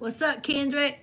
What's up, Kendrick?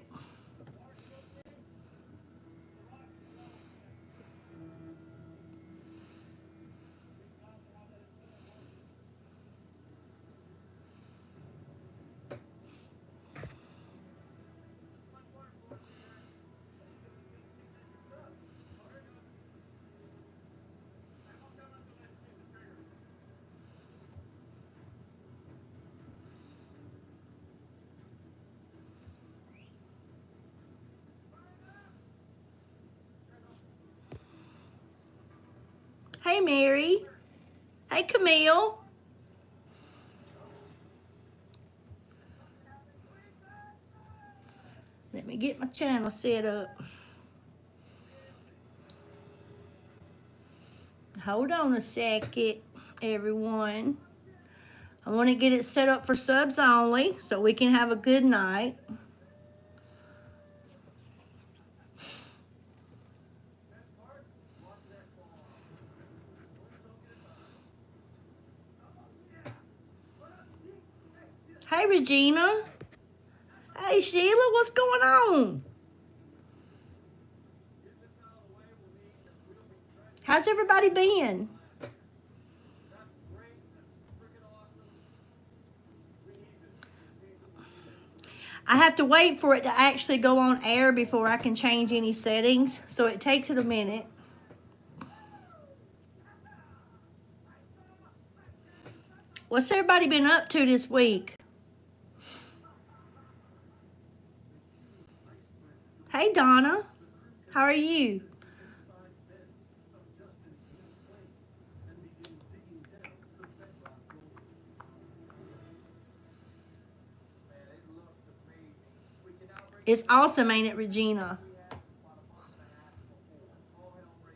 Hey, Mary. Hey, Camille. Let me get my channel set up. Hold on a second, everyone. I want to get it set up for subs only so we can have a good night. Hey, Regina. Hey, Sheila, what's going on? How's everybody been? I have to wait for it to actually go on air before I can change any settings, so it takes it a minute. What's everybody been up to this week? Hey, Donna. How are you? It's awesome, ain't it, Regina?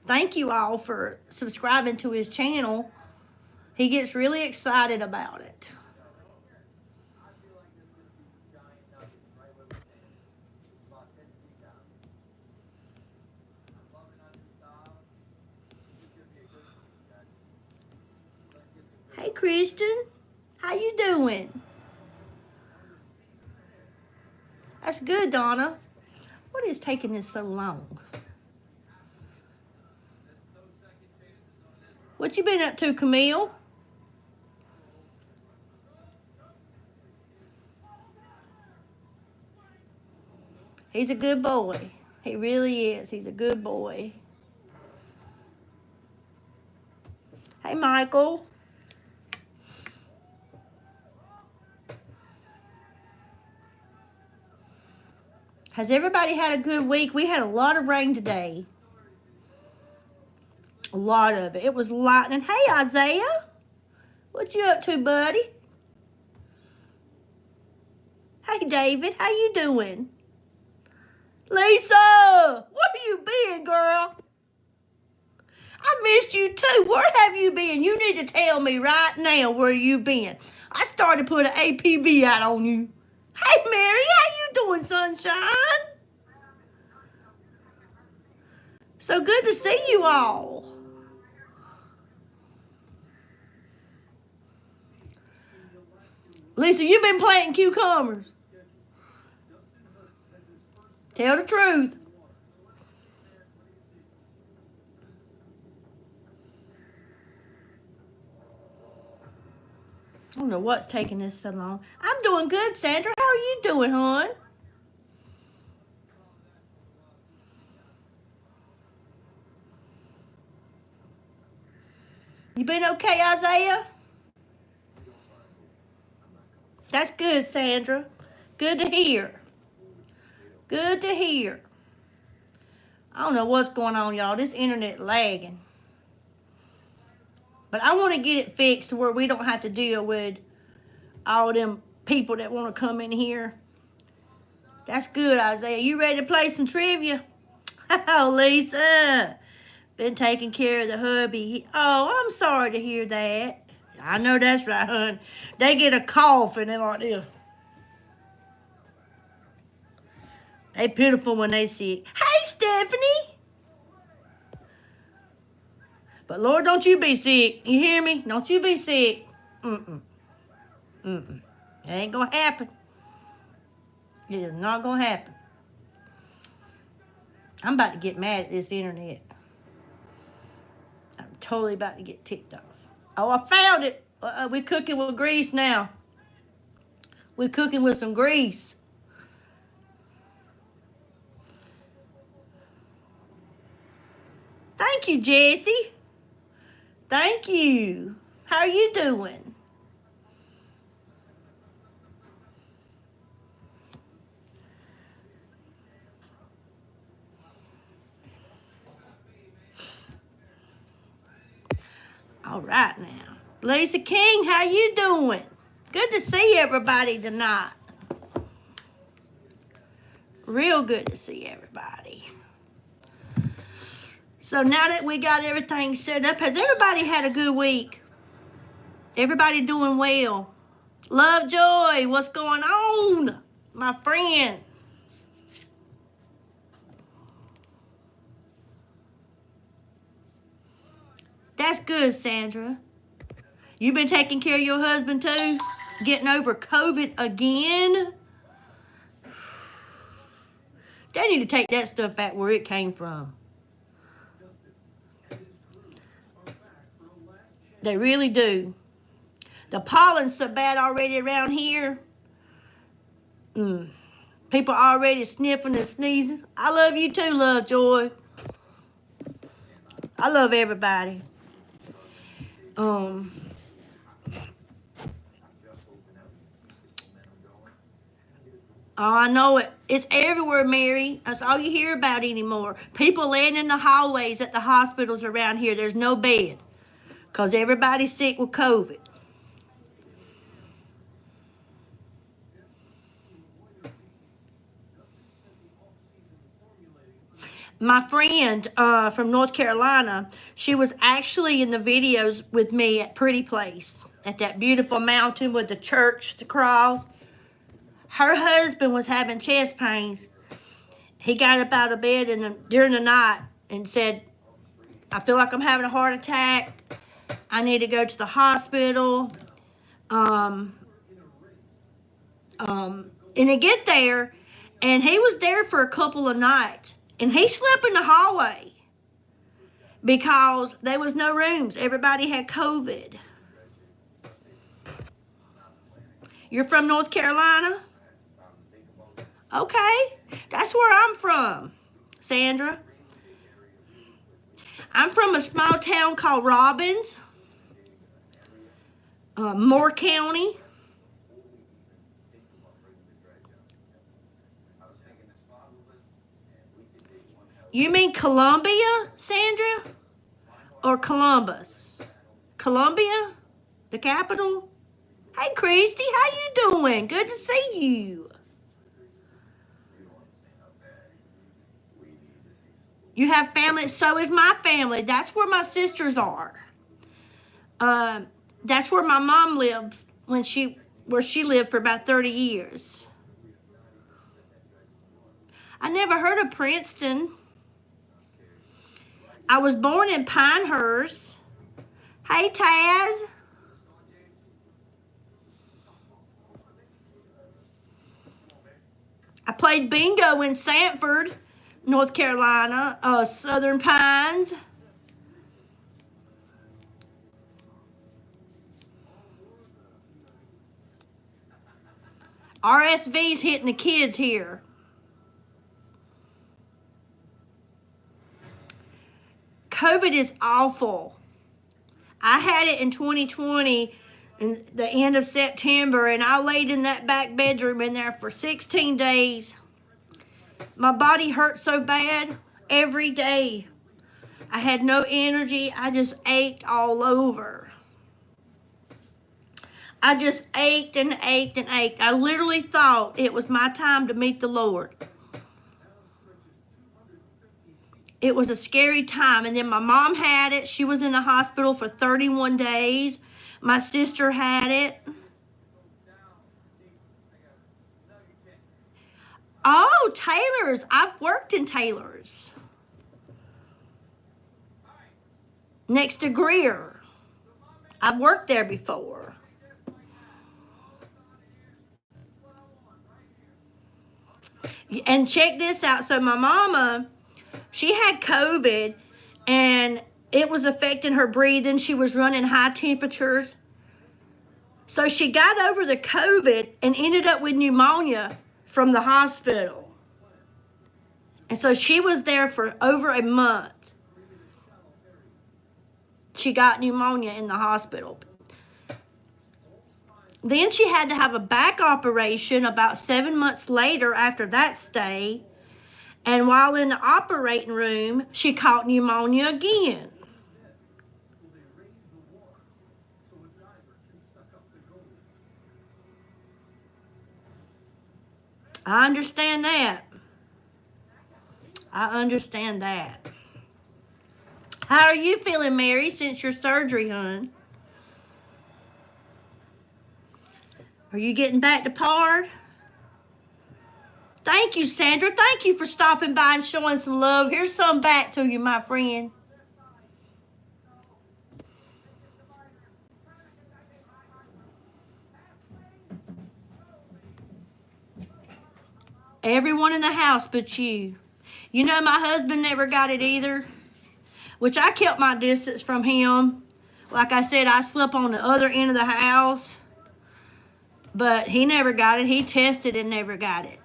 Thank you all for subscribing to his channel. He gets really excited about it. Hey, Kristen. How you doing? That's good, Donna. What is taking this so long? What you been up to, Camille? He's a good boy. He really is. He's a good boy. Hey, Michael. Has everybody had a good week? We had a lot of rain today. A lot of it. It was lightning. Hey, Isaiah. What you up to, buddy? Hey, David. How you doing? Lisa, where you been, girl? I missed you too. Where have you been? You need to tell me right now where you been. I started to put an APB out on you. Hey, Mary, how you doing, sunshine? So good to see you all. Lisa, you been planting cucumbers. Tell the truth. I don't know what's taking this so long. I'm doing good, Sandra. How are you doing, hon? You been okay, Isaiah? That's good, Sandra. Good to hear. Good to hear. I don't know what's going on, y'all. This internet lagging. But I want to get it fixed to where we don't have to deal with all them people that want to come in here. That's good, Isaiah. You ready to play some trivia? Oh, Lisa. Been taking care of the hubby. Oh, I'm sorry to hear that. I know that's right, hon. They get a cough and they're like this. They pitiful when they sick. Hey, Stephanie. But Lord, don't you be sick. You hear me? Don't you be sick. Mm-mm. Mm-mm. It ain't gonna happen. It is not going to happen. I'm about to get mad at this internet. I'm totally about to get ticked off. Oh, I found it. We're cooking with grease now. We're cooking with some grease. Thank you, Jessie. Thank you. How are you doing? All right now. Lisa King, how you doing? Good to see everybody tonight. Real good to see everybody. So now that we got everything set up, has everybody had a good week? Everybody doing well? Love Joy, what's going on, my friend? That's good, Sandra. You been taking care of your husband too? Getting over COVID again? They need to take that stuff back where it came from. They really do. The pollen's so bad already around here. People already sniffing and sneezing. I love you too, Love Joy. I love everybody. Oh, I know it. It's everywhere, Mary. That's all you hear about anymore. People laying in the hallways at the hospitals around here. There's no bed because everybody's sick with COVID. My friend from North Carolina, she was actually in the videos with me at Pretty Place, at that beautiful mountain with the church, the cross. Her husband was having chest pains. He got up out of bed during the night and said, I feel like I'm having a heart attack. I need to go to the hospital. And they get there, and he was there for a couple of nights. And he slept in the hallway because there was no rooms. Everybody had COVID. You're from North Carolina? Okay. That's where I'm from, Sandra. I'm from a small town called Robbins, Moore County. You mean Columbia, Sandra? Or Columbus? Columbia? The capital? Hey, Christy, how you doing? Good to see you. You have family? So is my family. That's where my sisters are. That's where my mom lived where she lived for about 30 years. I never heard of Princeton. I was born in Pinehurst. Hey, Taz. I played bingo in Sanford, North Carolina, Southern Pines. RSV's hitting the kids here. COVID is awful. I had it in 2020, in the end of September, and I laid in that back bedroom in there for 16 days. My body hurt so bad every day. I had no energy. I just ached all over. I just ached and ached and ached. I literally thought it was my time to meet the Lord. It was a scary time. And then my mom had it. She was in the hospital for 31 days. My sister had it. Oh, Taylor's. I've worked in Taylor's. Next to Greer. I've worked there before. And check this out. So my mama, she had COVID, and it was affecting her breathing. She was running high temperatures. So she got over the COVID and ended up with pneumonia from the hospital. And so she was there for over a month. She got pneumonia in the hospital. Then she had to have a back operation about 7 months later after that stay. And while in the operating room, she caught pneumonia again. I understand that. I understand that. How are you feeling, Mary, since your surgery, hon? Are you getting back to par? Thank you, Sandra. Thank you for stopping by and showing some love. Here's some back to you, my friend. Everyone in the house but you. You know, my husband never got it either, which I kept my distance from him. Like I said, I slept on the other end of the house, but he never got it. He tested and never got it.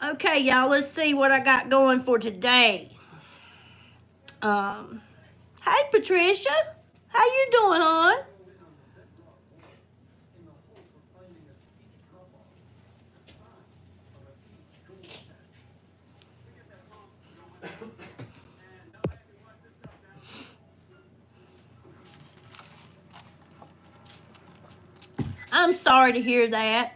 Okay, y'all, let's see what I got going for today. Hey, Patricia. How you doing, hon? I'm sorry to hear that.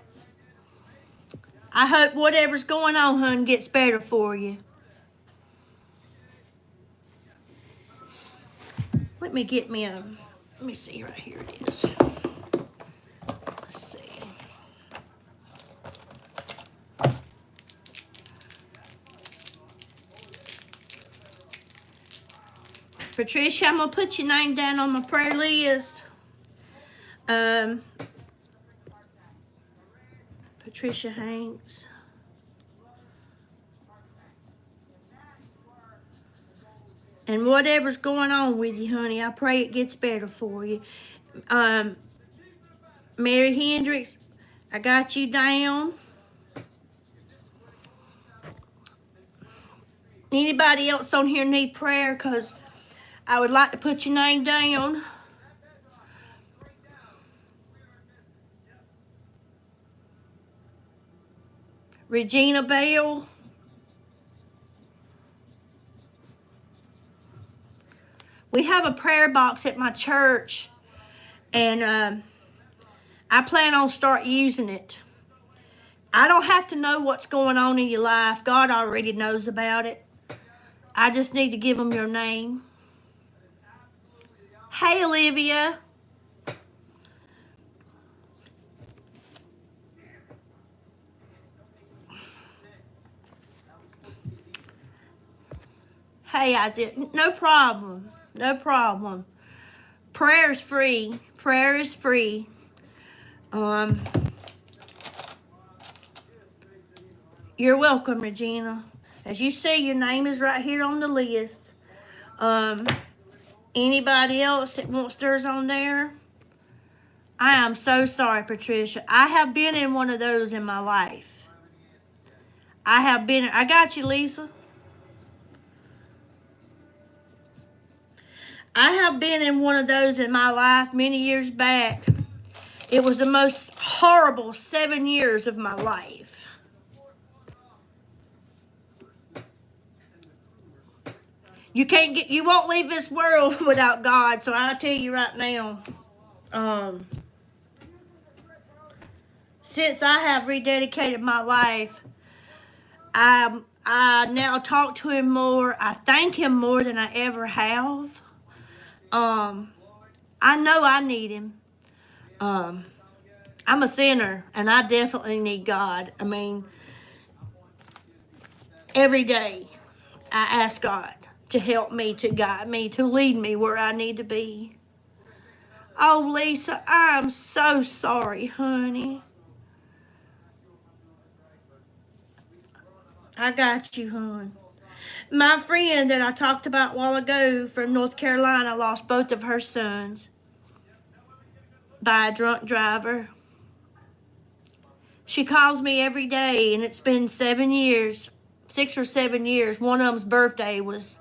I hope whatever's going on, hon, gets better for you. Let me get me a, let me see, right here it is. Let's see. Patricia, I'm going to put your name down on my prayer list. Patricia Hanks. And whatever's going on with you, honey, I pray it gets better for you. Mary Hendricks, I got you down. Anybody else on here need prayer? Because I would like to put your name down. Regina Bell. We have a prayer box at my church, and I plan on start using it. I don't have to know what's going on in your life. God already knows about it. I just need to give them your name. Hey, Olivia. Hey, Isaiah. No problem. No problem. Prayer is free. Prayer is free. You're welcome, Regina. As you see, your name is right here on the list. Anybody else that wants theirs on there? I am so sorry, Patricia. I have been in one of those in my life. I got you, Lisa. I have been in one of those in my life many years back. It was the most horrible 7 years of my life. You won't leave this world without God, so I'll tell you right now. Since I have rededicated my life, I now talk to him more. I thank him more than I ever have. I know I need him. I'm a sinner, and I definitely need God. I mean, every day I ask God to help me, to guide me, to lead me where I need to be. Oh, Lisa, I'm so sorry, honey. I got you, hon. My friend that I talked about a while ago from North Carolina lost both of her sons by a drunk driver. She calls me every day, and it's been 7 years, 6 or 7 years. One of them's birthday was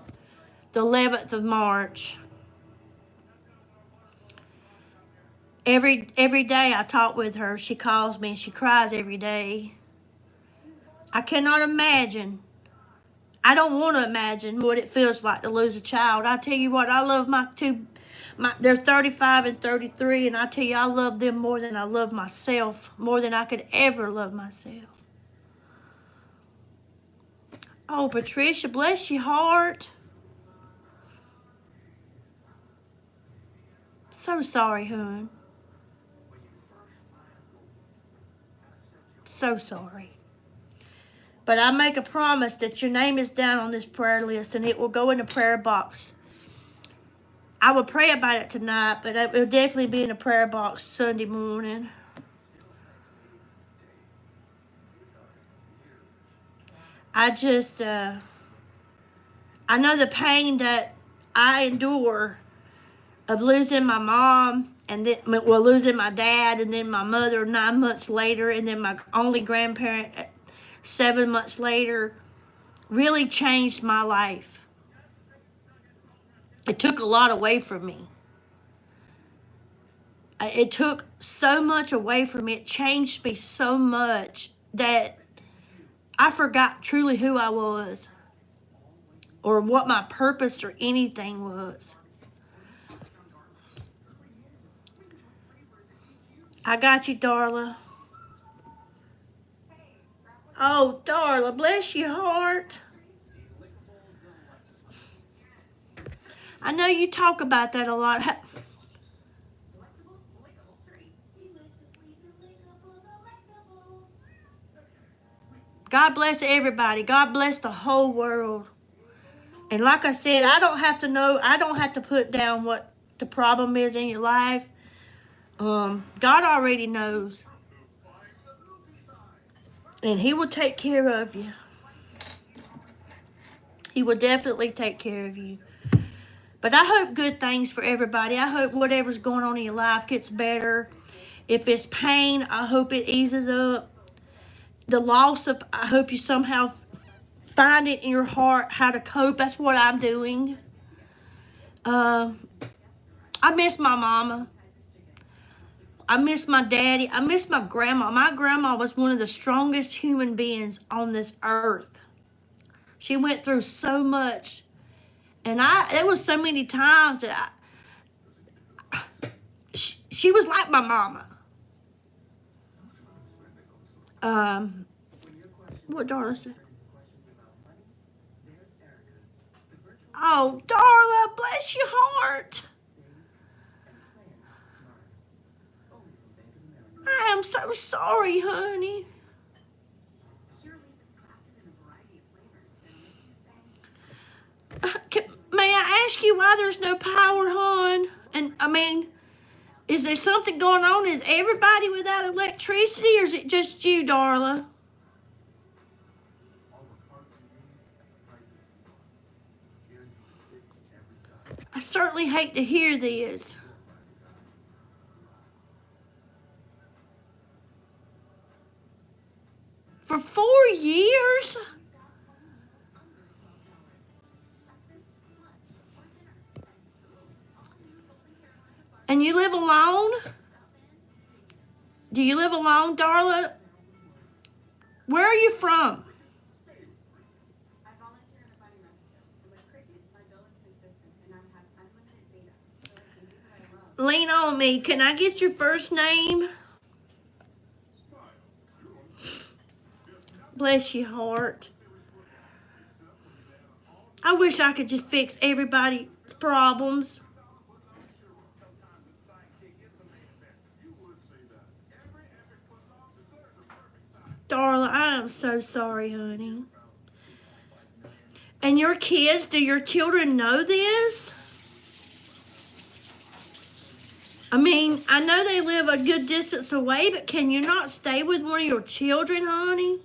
the 11th of March. Every day I talk with her. She calls me and she cries every day. I cannot imagine. I don't want to imagine what it feels like to lose a child. I tell you what, I love my two. They're 35 and 33, and I tell you, I love them more than I love myself, more than I could ever love myself. Oh, Patricia, bless your heart. So sorry, hon. So sorry. But I make a promise that your name is down on this prayer list, and it will go in the prayer box. I will pray about it tonight, but it will definitely be in the prayer box Sunday morning. I just, I know the pain that I endure of losing my mom, and then, well, losing my dad, and then my mother 9 months later, and then my only grandparent 7 months later, really changed my life. It took a lot away from me. It took so much away from me. It changed me so much that I forgot truly who I was or what my purpose or anything was. I got you, Darla. Oh, Darla, bless your heart. I know you talk about that a lot. God bless everybody. God bless the whole world. And like I said, I don't have to know, I don't have to put down what the problem is in your life. God already knows. And He will take care of you. He will definitely take care of you. But I hope good things for everybody. I hope whatever's going on in your life gets better. If it's pain, I hope it eases up. The loss of, I hope you somehow find it in your heart how to cope. That's what I'm doing. I miss my mama. I miss my daddy. I miss my grandma. My grandma was one of the strongest human beings on this earth. She went through so much. And there was so many times that she was like my mama. What Darla said? Oh, Darla, bless your heart. I am so sorry, honey. May I ask you why there's no power, hon? And I mean, is there something going on? Is everybody without electricity, or is it just you, Darla? I certainly hate to hear this. For 4 years? And you live alone? Do you live alone, Darla? Where are you from? Lean on me. Can I get your first name? Bless your heart. I wish I could just fix everybody's problems. Darla, I am so sorry, honey. And your kids, do your children know this? I mean, I know they live a good distance away, but can you not stay with one of your children, honey?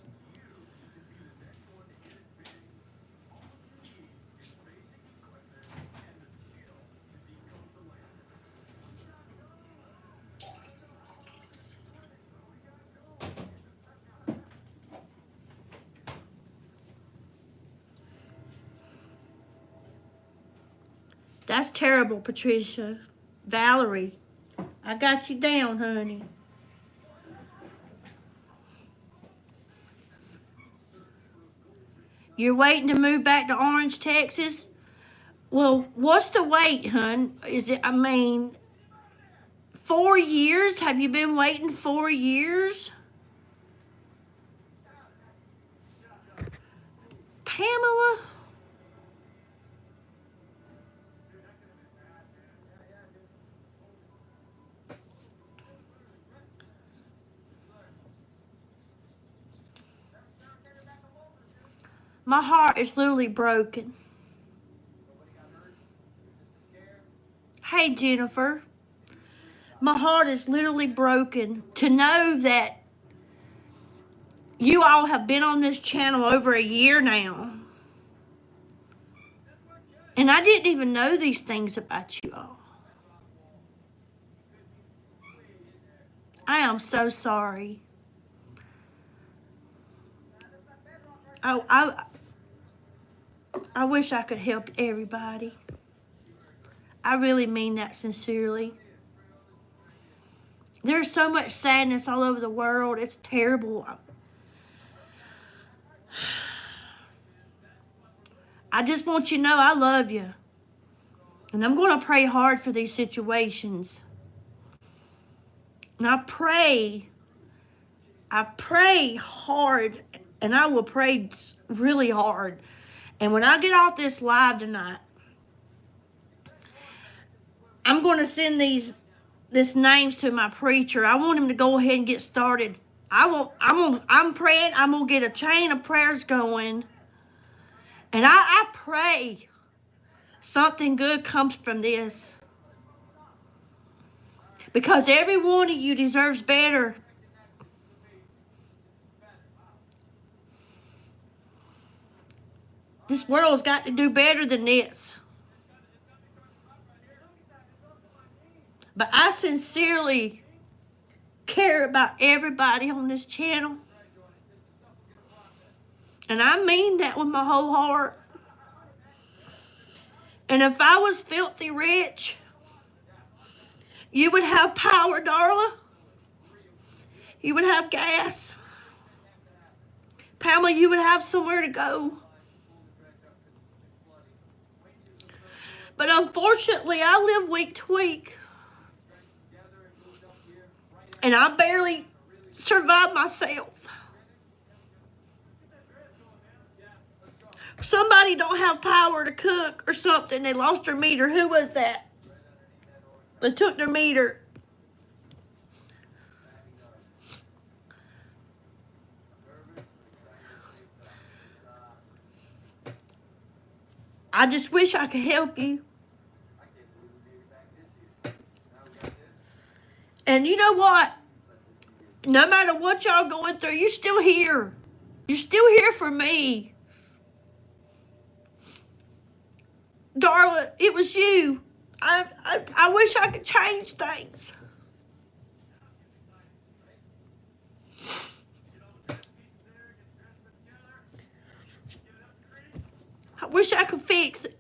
That's terrible, Patricia. Valerie, I got you down, honey. You're waiting to move back to Orange, Texas? Well, what's the wait, hun? Is it, I mean, 4 years? Have you been waiting 4 years? Pamela? My heart is literally broken. Hey, Jennifer. My heart is literally broken to know that you all have been on this channel over a year now. And I didn't even know these things about you all. I am so sorry. I wish I could help everybody. I really mean that sincerely. There's so much sadness all over the world. It's terrible. I just want you to know I love you. And I'm going to pray hard for these situations. And I pray hard, and I will pray really hard. And when I get off this live tonight, I'm going to send these names to my preacher. I want him to go ahead and get started. I'm praying. I'm going to get a chain of prayers going. And I pray something good comes from this. Because every one of you deserves better. This world's got to do better than this. But I sincerely care about everybody on this channel. And I mean that with my whole heart. And if I was filthy rich, you would have power, Darla. You would have gas. Pamela, you would have somewhere to go. But unfortunately, I live week to week. And I barely survive myself. Somebody don't have power to cook or something. They lost their meter. Who was that? They took their meter. I just wish I could help you. And you know what? No matter what y'all going through, you're still here. You're still here for me. Darla, it was you. I wish I could change things. I wish I could fix it.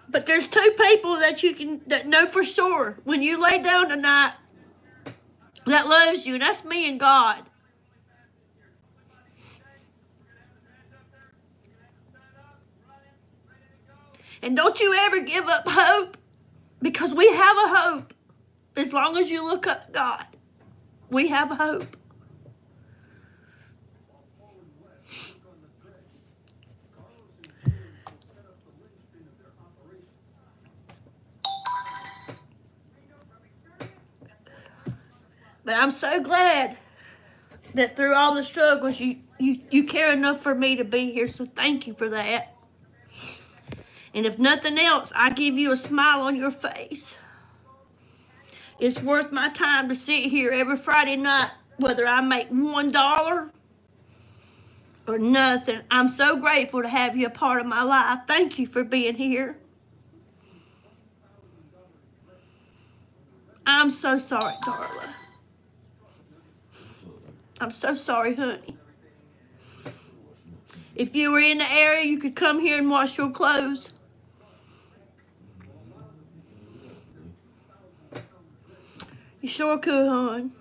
But there's two people that know for sure when you lay down tonight that loves you, and that's me and God. And don't you ever give up hope, because we have a hope. As long as you look up to God, we have a hope. But I'm so glad that through all the struggles, You care enough for me to be here, so thank you for that. And if nothing else, I give you a smile on your face. It's worth my time to sit here every Friday night, whether I make $1 or nothing. I'm so grateful to have you a part of my life. Thank you for being here. I'm so sorry, Darla. I'm so sorry, honey. If you were in the area, you could come here and wash your clothes. You sure could, hon.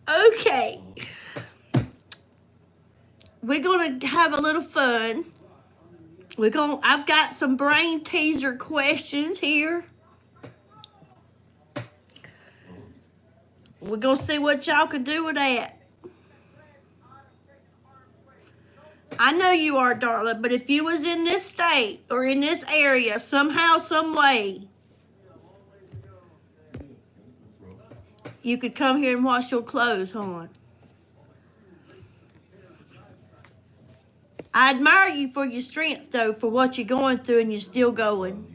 Okay. We're going to have a little fun. I've got some brain teaser questions here. We're going to see what y'all can do with that. I know you are, darling, but if you was in this state or in this area somehow, some way, you could come here and wash your clothes, hon. I admire you for your strength, though, for what you're going through, and you're still going.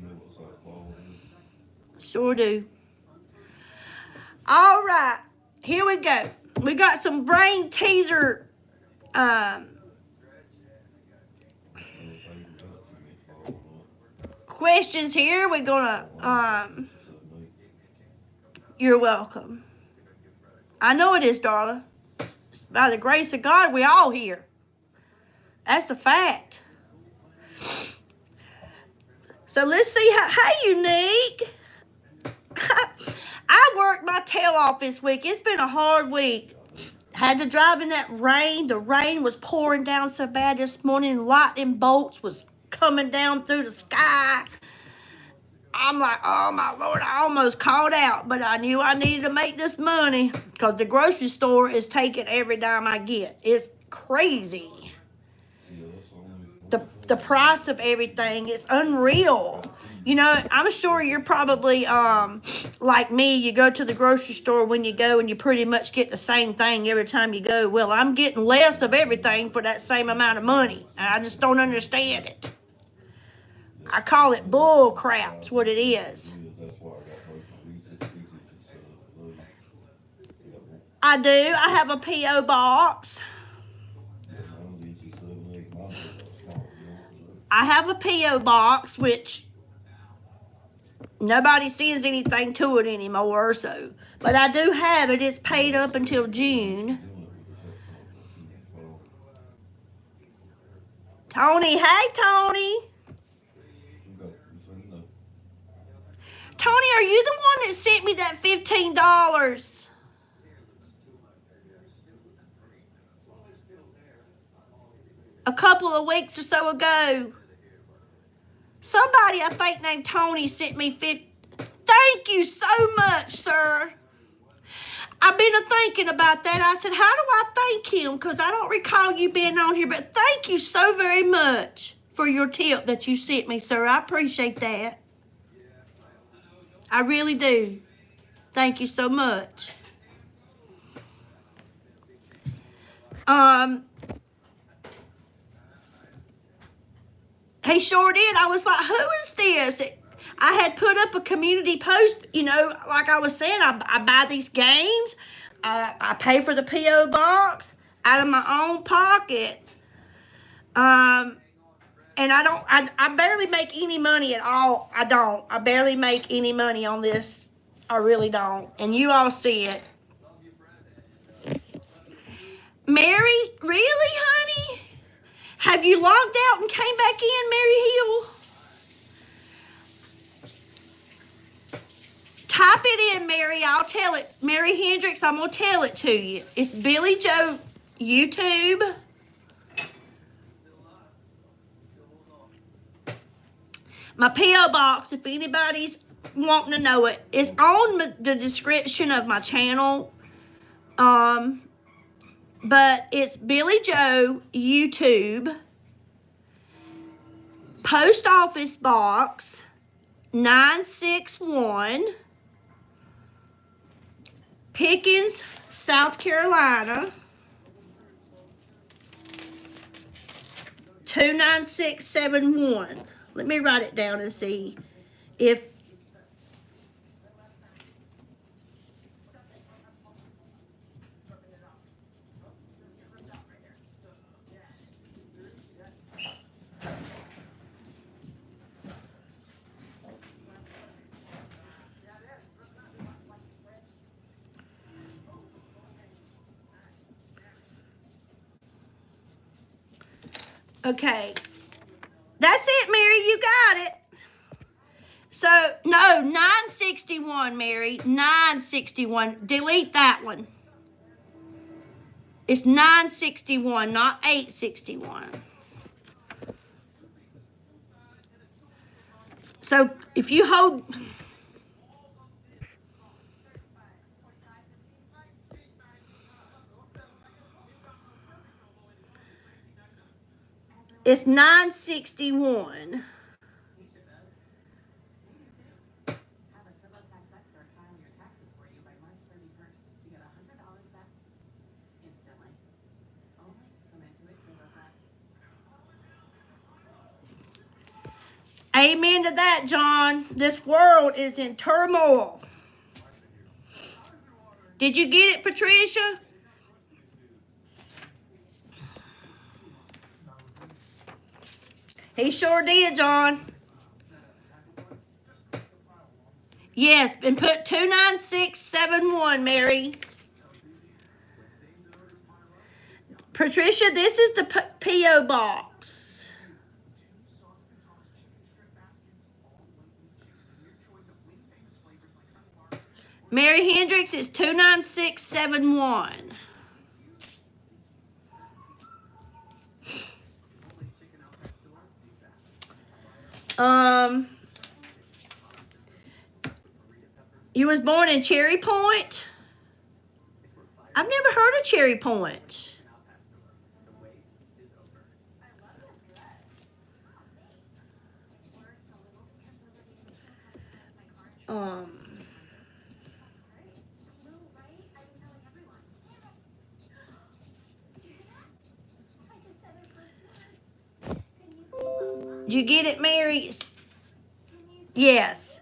Sure do. All right, here we go. We got some brain teaser questions here. We're gonna you're welcome. I know it is, darling. By the grace of God, we all here. That's a fact. So let's see hey, Unique. I worked my tail off this week. It's been a hard week. Had to drive in that rain. The rain was pouring down so bad this morning. Lightning bolts was coming down through the sky. I'm like, oh my Lord, I almost called out, but I knew I needed to make this money because the grocery store is taking every dime I get. It's crazy. The price of everything is unreal. You know, I'm sure you're probably like me. You go to the grocery store when you go and you pretty much get the same thing every time you go. Well, I'm getting less of everything for that same amount of money. I just don't understand it. I call it bull crap. That's what it is. I do. I have a P.O. box. I have a P.O. box, which nobody sends anything to it anymore, so. But I do have it. It's paid up until June. Tony, hey, Tony. Tony, are you the one that sent me that $15? A couple of weeks or so ago. Somebody, I think, named Tony sent me Thank you so much, sir. I've been thinking about that. I said, how do I thank him? Because I don't recall you being on here. But thank you so very much for your tip that you sent me, sir. I appreciate that. I really do. Thank you so much. He sure did. I was like, who is this? I had put up a community post, you know, like I was saying, I buy these games. I pay for the P.O. box out of my own pocket. And I barely make any money at all. I don't. I barely make any money on this. I really don't. And you all see it. Mary, really, honey? Have you logged out and came back in, Mary Hill? Type it in, Mary. I'll tell it. Mary Hendricks, I'm going to tell it to you. It's Billie Jo YouTube. My P.O. box, if anybody's wanting to know it, is on the description of my channel. But it's Billie Jo YouTube, post office box, 961, Pickens, South Carolina, 29671. Let me write it down and see if okay. That's it, Mary. You got it. So, no, 961, Mary. 961. Delete that one. It's 961, not 861. So, if you hold... It's 961. Amen to that, John. This world is in turmoil. Did you get it, Patricia? He sure did, John. Yes, and put 29671, Mary. Patricia, this is the P.O. box. Mary Hendricks is 29671. You was born in Cherry Point? I've never heard of Cherry Point. Did you get it, Mary? Yes.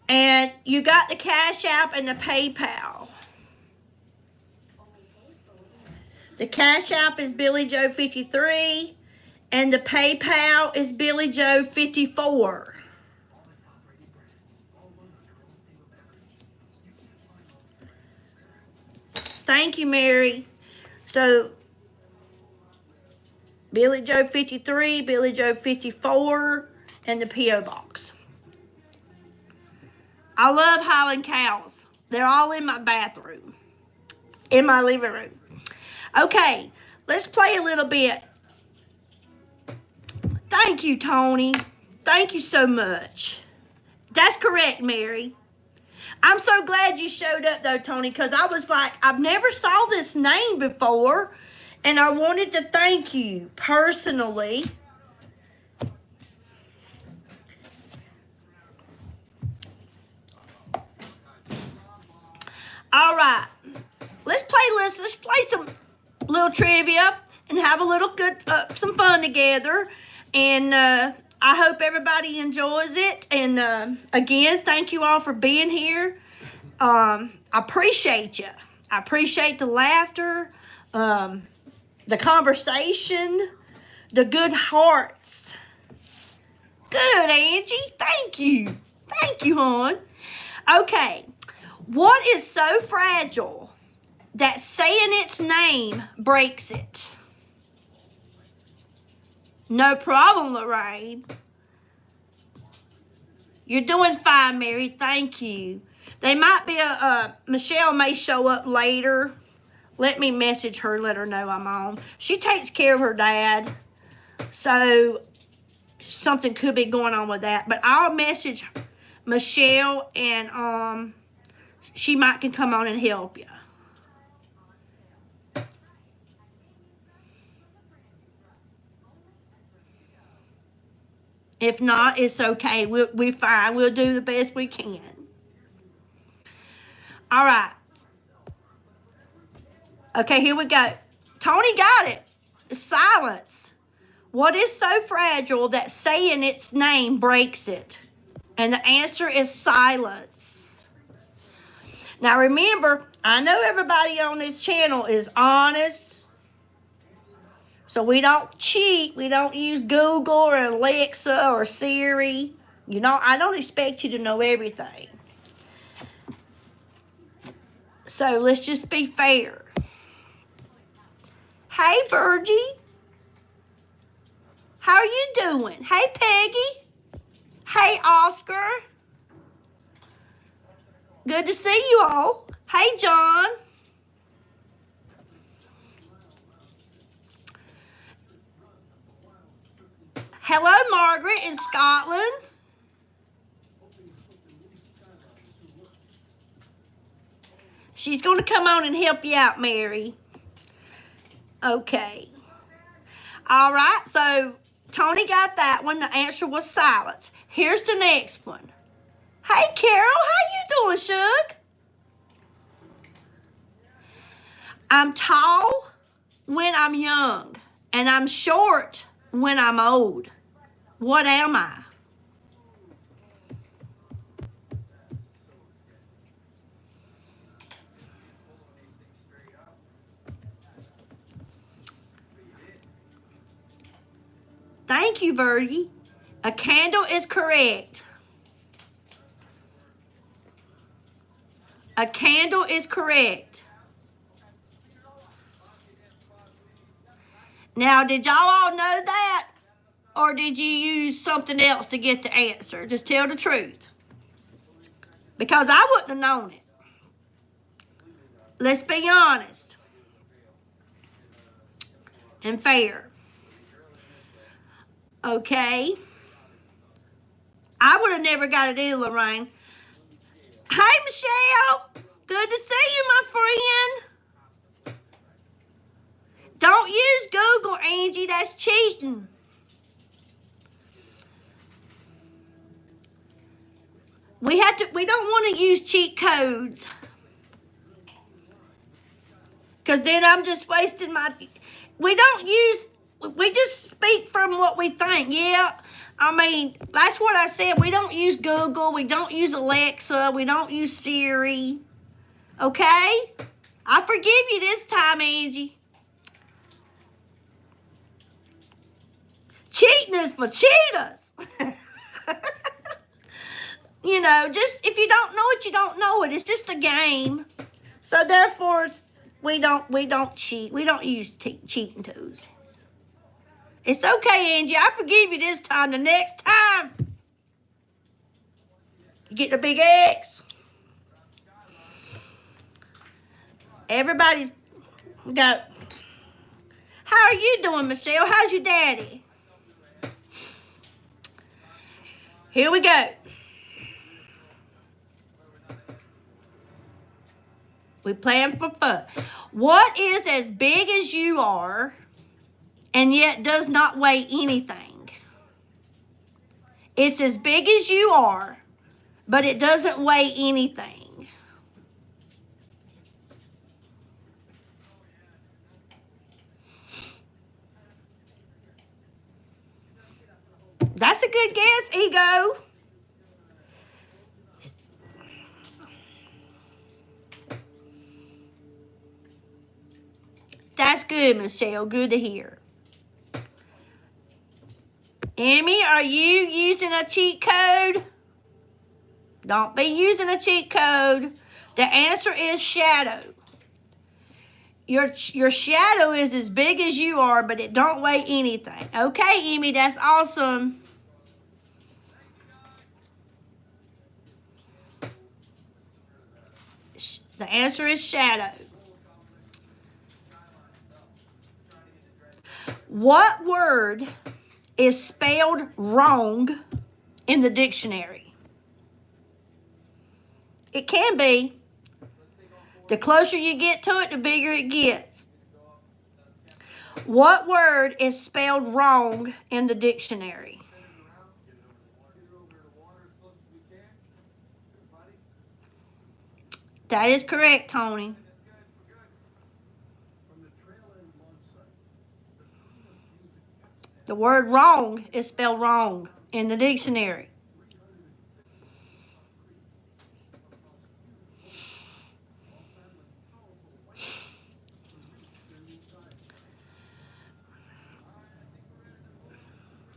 And you got the Cash App and the PayPal. The Cash App is Billie Jo 53 and the PayPal is Billie Jo 54. Thank you, Mary. So, Billie Jo 53, Billie Jo 54, and the P.O. Box. I love Highland cows. They're all in my bathroom, in my living room. Okay, let's play a little bit. Thank you, Tony. Thank you so much. That's correct, Mary. I'm so glad you showed up, though, Tony, because I was like, I've never saw this name before, and I wanted to thank you personally. All right, let's play some little trivia and have a little good some fun together. And I hope everybody enjoys it. And again, thank you all for being here. I appreciate you. I appreciate the laughter, the conversation, the good hearts. Good, Angie. Thank you. Thank you, hon. Okay. What is so fragile that saying its name breaks it? No problem, Lorraine. You're doing fine, Mary. Thank you. They might be Michelle may show up later. Let me message her, let her know I'm on. She takes care of her dad, so something could be going on with that. But I'll message Michelle, and she might can come on and help you. If not, it's okay. We're fine. We'll do the best we can. All right. Okay, here we go. Tony got it. Silence. What is so fragile that saying its name breaks it? And the answer is silence. Now remember, I know everybody on this channel is honest. So we don't cheat. We don't use Google or Alexa or Siri. You know, I don't expect you to know everything. So let's just be fair. Hey, Virgie. How are you doing? Hey, Peggy. Hey, Oscar. Good to see you all. Hey, John. Hello, Margaret in Scotland. She's going to come on and help you out, Mary. Okay. All right, so Tony got that one. The answer was silence. Here's the next one. Hey, Carol, how you doing, Shug? I'm tall when I'm young, and I'm short when I'm old. What am I? Thank you, Vergie. A candle is correct. A candle is correct. Now, did y'all all know that? Or did you use something else to get the answer? Just tell the truth. Because I wouldn't have known it. Let's be honest and fair. Okay. I would have never got it either, Lorraine. Hey, Michelle. Good to see you, my friend. Don't use Google, Angie. That's cheating. We don't want to use cheat codes. Because then I'm just wasting my... We just speak from what we think. Yeah, I mean, that's what I said. We don't use Google. We don't use Alexa. We don't use Siri. Okay? I forgive you this time, Angie. Cheating is for cheaters. You know, just if you don't know it, you don't know it. It's just a game. So therefore, we don't cheat. We don't use cheating tools. It's okay, Angie. I forgive you this time. The next time, you get the big X. Everybody's got... How are you doing, Michelle? How's your daddy? Here we go. We plan for fun. What is as big as you are and yet does not weigh anything? It's as big as you are, but it doesn't weigh anything. That's a good guess, Ego. That's good, Michelle. Good to hear. Emmy, are you using a cheat code? Don't be using a cheat code. The answer is shadow. Your shadow is as big as you are, but it don't weigh anything. Okay, Emmy, that's awesome. The answer is shadow. What word is spelled wrong in the dictionary? It can be. The closer you get to it, the bigger it gets. What word is spelled wrong in the dictionary? That is correct, Tony. The word wrong is spelled wrong in the dictionary.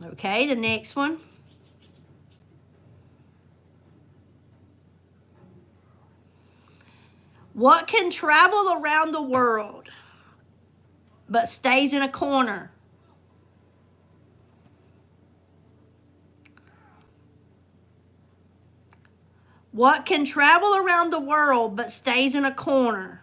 Okay, the next one. What can travel around the world but stays in a corner? What can travel around the world but stays in a corner?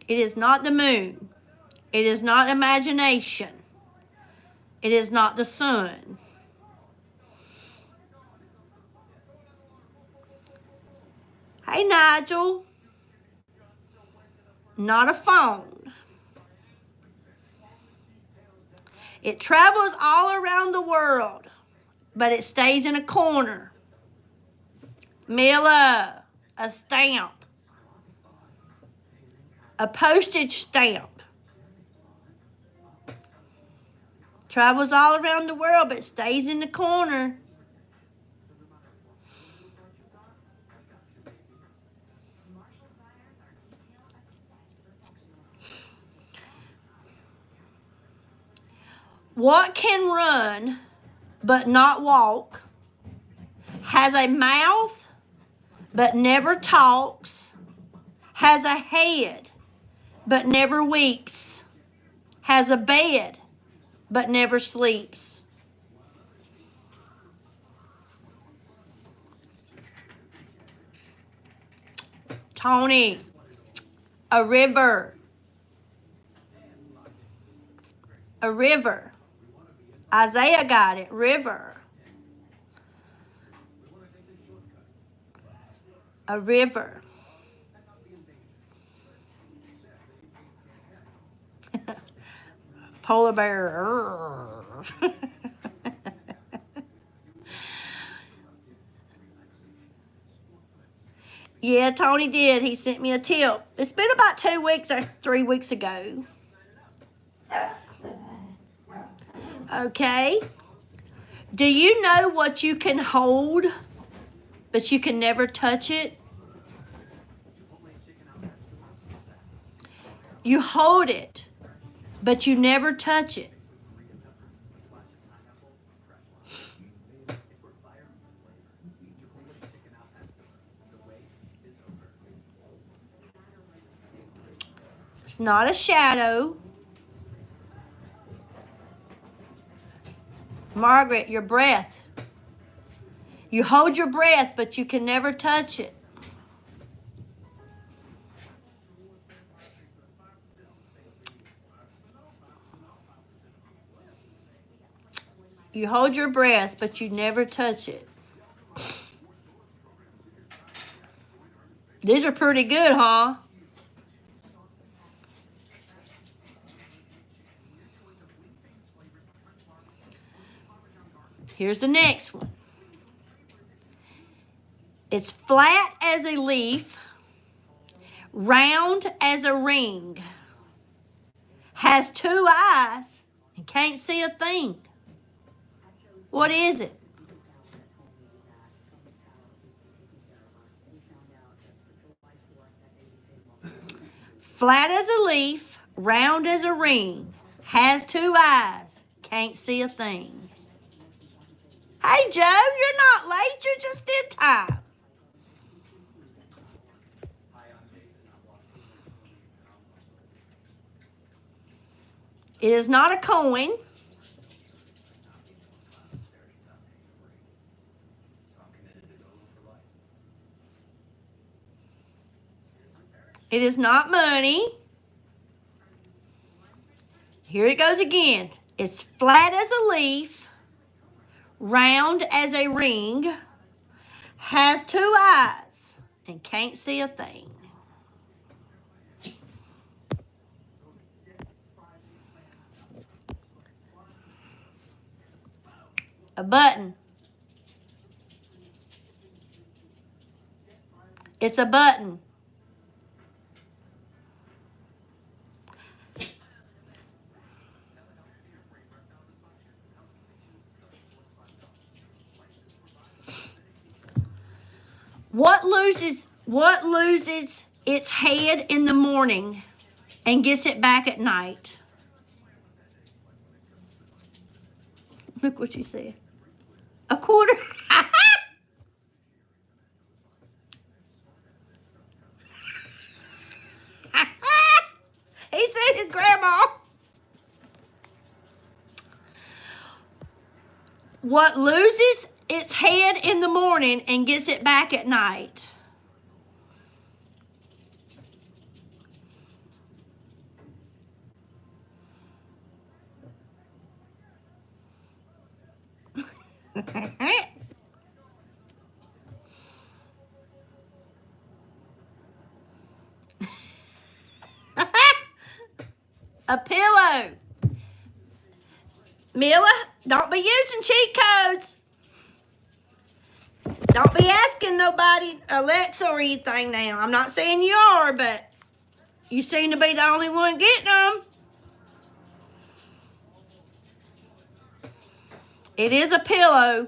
It is not the moon. It is not imagination. It is not the sun. Hey, Nigel. Not a phone. It travels all around the world, but it stays in a corner. Mila, a stamp. A postage stamp. Travels all around the world, but stays in the corner. What can run but not walk, has a mouth but never talks, has a head but never weeps, has a bed but never sleeps? Tony, a river. A river. Isaiah got it. River. A river. Polar bear. Yeah, Tony did. He sent me a tip. It's been about 2 weeks or 3 weeks ago. Okay. Do you know what you can hold, but you can never touch it? You hold it, but you never touch it. It's not a shadow. Margaret, your breath. You hold your breath, but you can never touch it. You hold your breath, but you never touch it. These are pretty good, huh? Here's the next one. It's flat as a leaf, round as a ring, has 2 eyes, and can't see a thing. What is it? Flat as a leaf, round as a ring, has 2 eyes, can't see a thing. Hey, Joe, you're not late. You're just in time. It is not a coin. It is not money. Here it goes again. It's flat as a leaf, round as a ring, has 2 eyes, and can't see a thing. A button. It's a button. What loses its head in the morning and gets it back at night? Look what you said. A quarter. He said his grandma. What loses its head in the morning and gets it back at night? A pillow. Mila, don't be using cheat codes. Don't be asking nobody, Alexa or anything now. I'm not saying you are, but you seem to be the only one getting them. It is a pillow.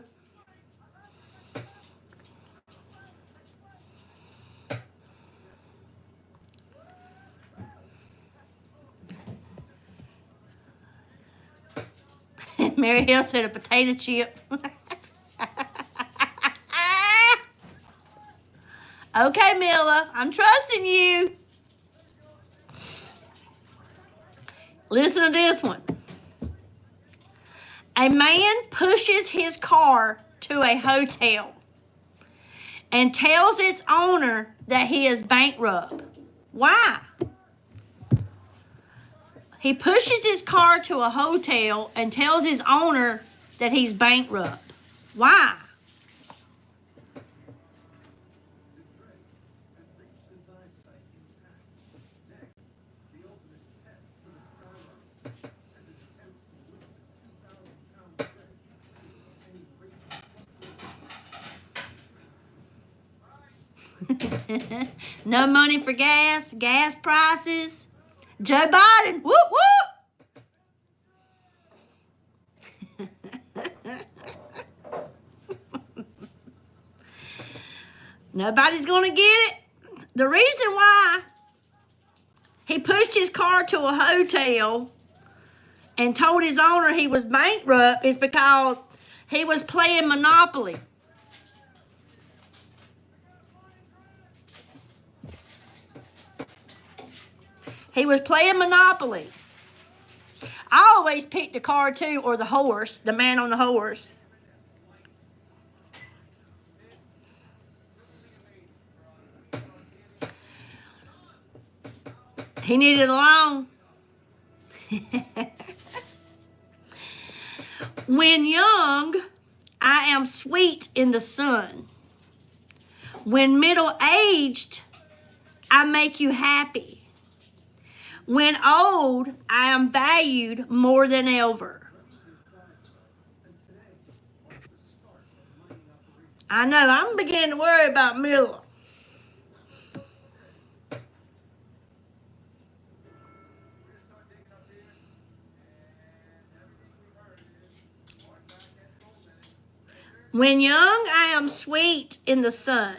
Mary Hill said a potato chip. Okay, Mila, I'm trusting you. Listen to this one. A man pushes his car to a hotel and tells its owner that he is bankrupt. Why? He pushes his car to a hotel and tells his owner that he's bankrupt. Why? No money for gas prices. Joe Biden, whoop, whoop. Nobody's going to get it. The reason why he pushed his car to a hotel and told his owner he was bankrupt is because he was playing Monopoly. He was playing Monopoly. I always pick the car too, or the horse, the man on the horse. He needed a loan. When young, I am sweet in the sun. When middle-aged, I make you happy. When old, I am valued more than ever. I know, I'm beginning to worry about Miller. When young, I am sweet in the sun.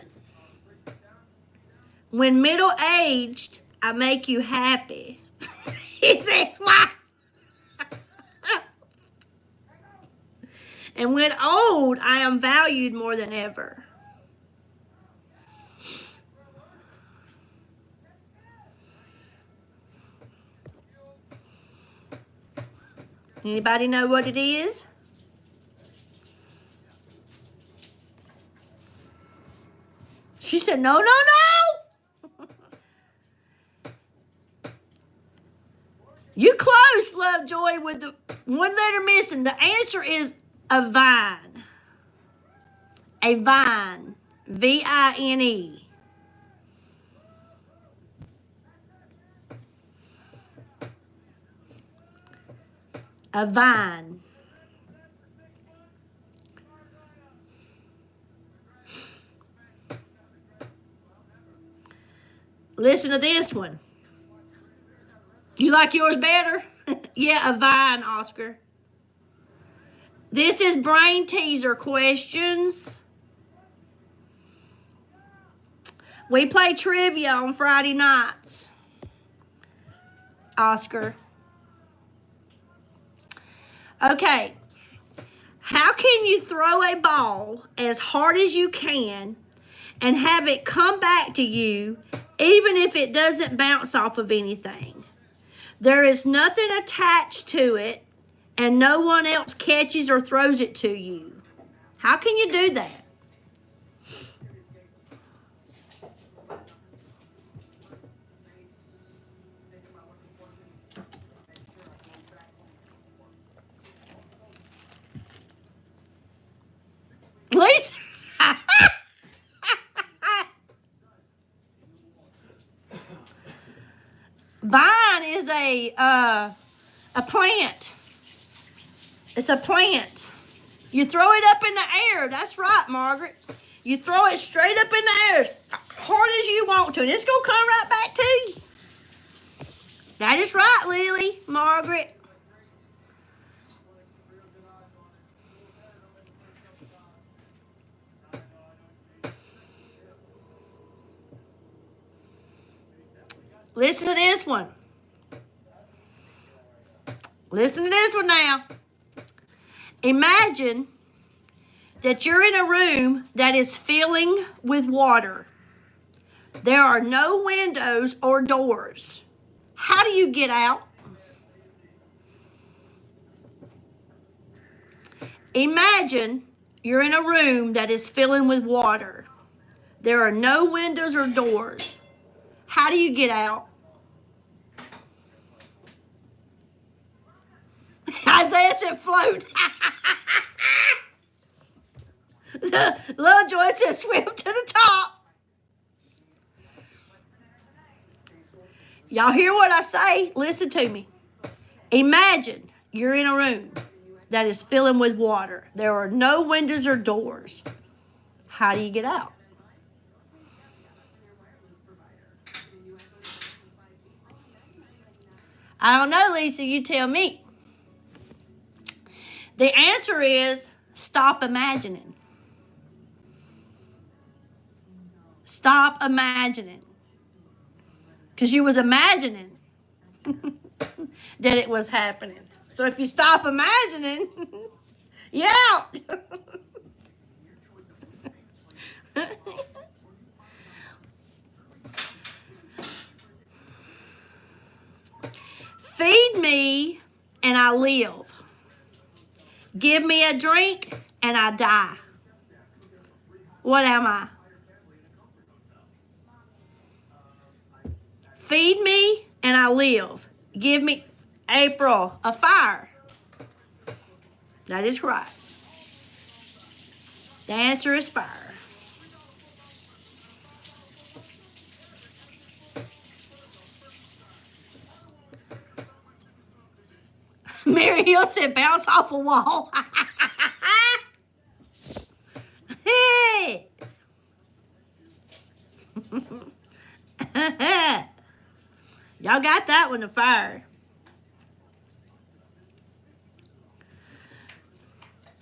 When middle-aged, I make you happy. He said, why? And when old, I am valued more than ever. Anybody know what it is? She said, no, no, no. You close, Lovejoy, with the one letter missing. The answer is a vine. A vine. V-I-N-E. A vine. Listen to this one. You like yours better? Yeah, a vine, Oscar. This is brain teaser questions. We play trivia on Friday nights, Oscar. Okay. How can you throw a ball as hard as you can and have it come back to you even if it doesn't bounce off of anything? There is nothing attached to it and no one else catches or throws it to you. How can you do that? Lisa? Vine is a plant. It's a plant. You throw it up in the air. That's right, Margaret. You throw it straight up in the air as hard as you want to, and it's going to come right back to you. That is right, Lily, Margaret. Listen to this one. Listen to this one now. Imagine that you're in a room that is filling with water. There are no windows or doors. How do you get out? Imagine you're in a room that is filling with water. There are no windows or doors. How do you get out? Isaiah said float. Little Joy says swim to the top. Y'all hear what I say? Listen to me. Imagine you're in a room that is filling with water. There are no windows or doors. How do you get out? I don't know, Lisa. You tell me. The answer is stop imagining. Stop imagining. Because you was imagining that it was happening. So if you stop imagining, you're out. Feed me and I live. Give me a drink and I die. What am I? Feed me and I live. Give me, April, a fire. That is right. The answer is fire. Mary Hill said bounce off a wall. Hey. Y'all got that one, the fire.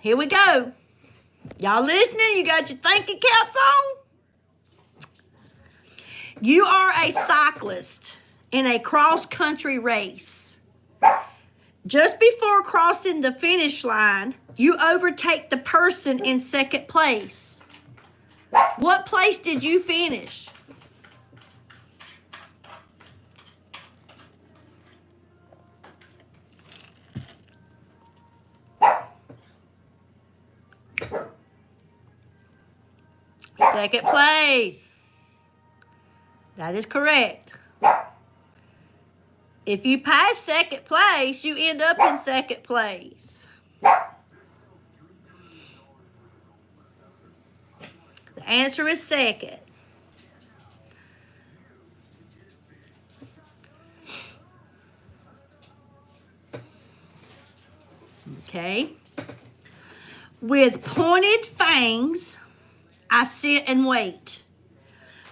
Here we go. Y'all listening? You got your thinking caps on? You are a cyclist in a cross-country race. Just before crossing the finish line, you overtake the person in second place. What place did you finish? Second place. That is correct. If you pass second place, you end up in second place. The answer is second. Okay. With pointed fangs, I sit and wait.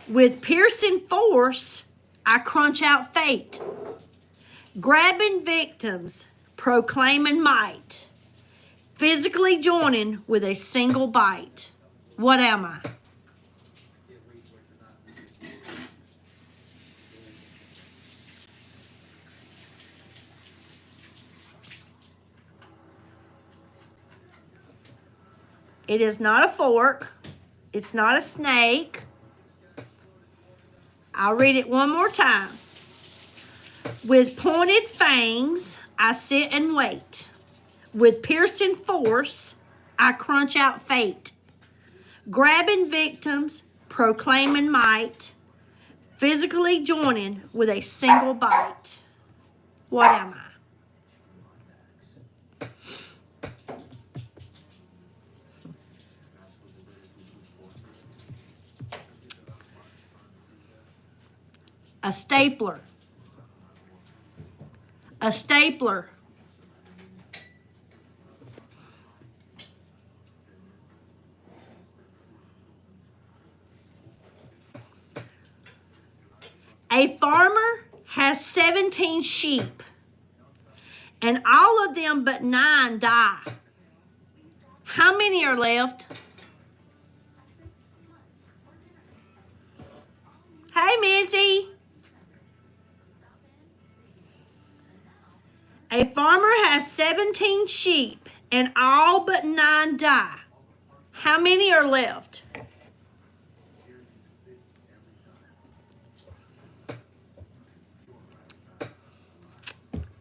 With piercing force, I crunch out fate. Grabbing victims, proclaiming might. Physically joining with a single bite. What am I? It is not a fork. It's not a snake. I'll read it one more time. With pointed fangs, I sit and wait. With piercing force, I crunch out fate. Grabbing victims, proclaiming might. Physically joining with a single bite. What am I? A stapler. A stapler. A farmer has 17 sheep, and all of them but 9 die. How many are left? Hey, Missy. A farmer has 17 sheep, and all but 9 die. How many are left?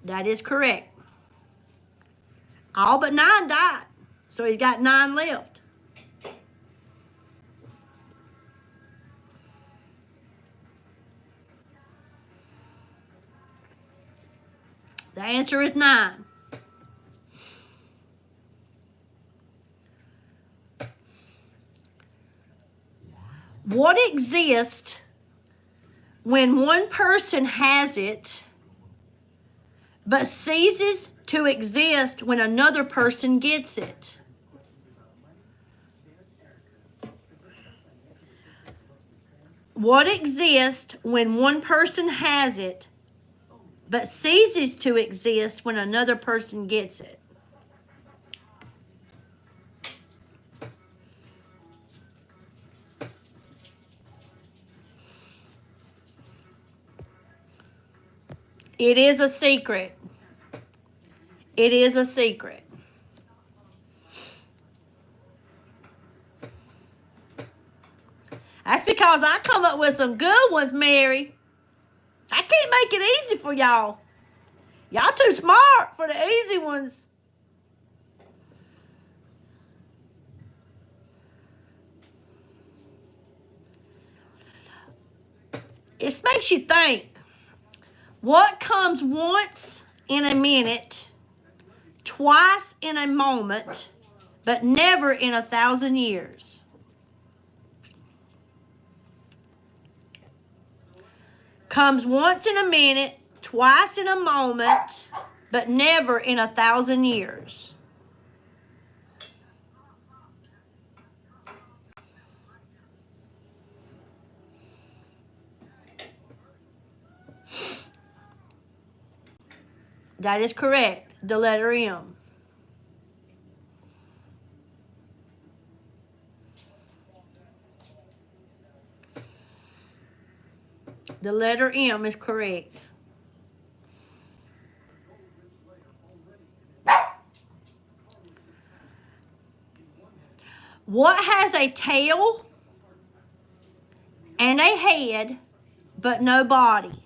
That is correct. All but 9 died. So he's got 9 left. The answer is 9. What exists when one person has it but ceases to exist when another person gets it? What exists when one person has it but ceases to exist when another person gets it? It is a secret. It is a secret. That's because I come up with some good ones, Mary. I can't make it easy for y'all. Y'all too smart for the easy ones. It makes you think. What comes once in a minute, twice in a moment, but never in 1,000 years? Comes once in a minute, twice in a moment, but never in 1,000 years. That is correct. The letter M. The letter M is correct. What has a tail and a head but no body?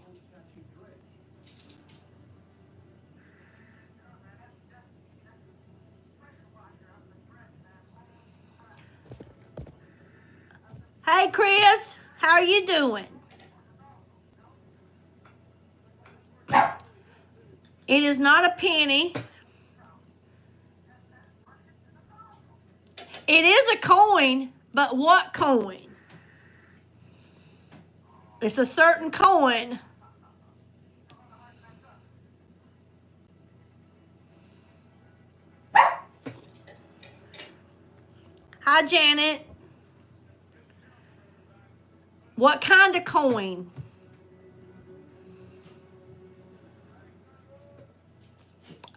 Hey, Chris, how are you doing? It is not a penny. It is a coin, but what coin? It's a certain coin. Hi, Janet. What kind of coin?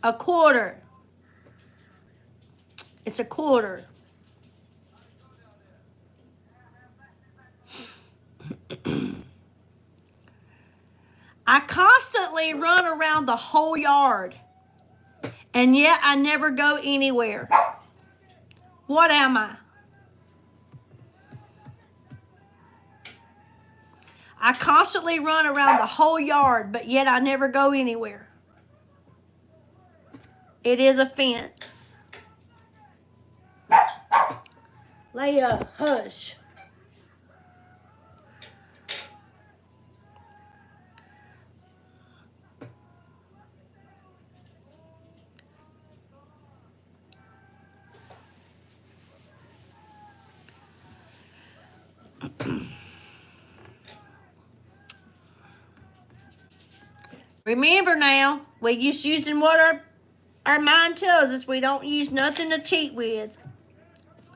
A quarter. It's a quarter. I constantly run around the whole yard, and yet I never go anywhere. What am I? I constantly run around the whole yard, but yet I never go anywhere. It is a fence. Leah, hush. Remember now, we're just using what our mind tells us. We don't use nothing to cheat with.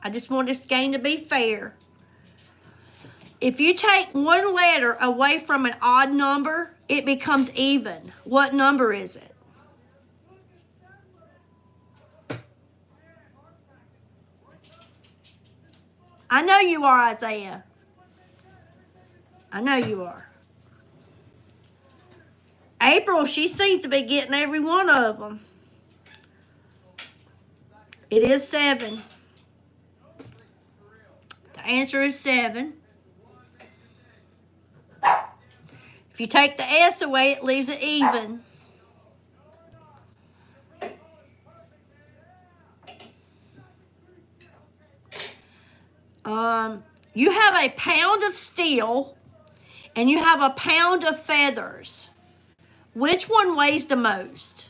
I just want this game to be fair. If you take one letter away from an odd number, it becomes even. What number is it? I know you are, Isaiah. I know you are. April, she seems to be getting every one of them. It is 7. The answer is 7. If you take the S away, it leaves it even. You have a pound of steel and you have a pound of feathers. Which one weighs the most?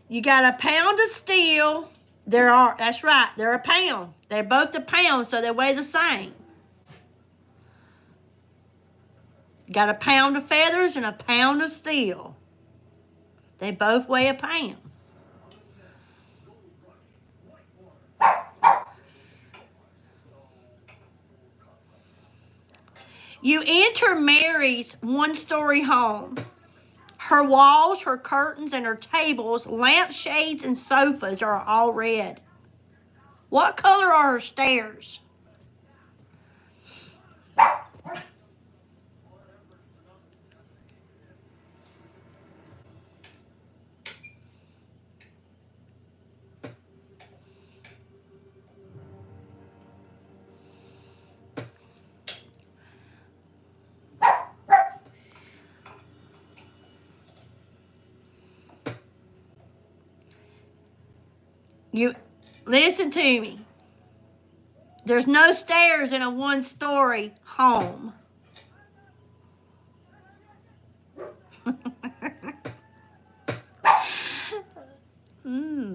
You got a pound of steel. That's right, they're a pound. They're both a pound, so they weigh the same. You got a pound of feathers and a pound of steel. They both weigh a pound. You enter Mary's one-story home. Her walls, her curtains, and her tables, lampshades, and sofas are all red. What color are her stairs? You listen to me. There's no stairs in a one-story home.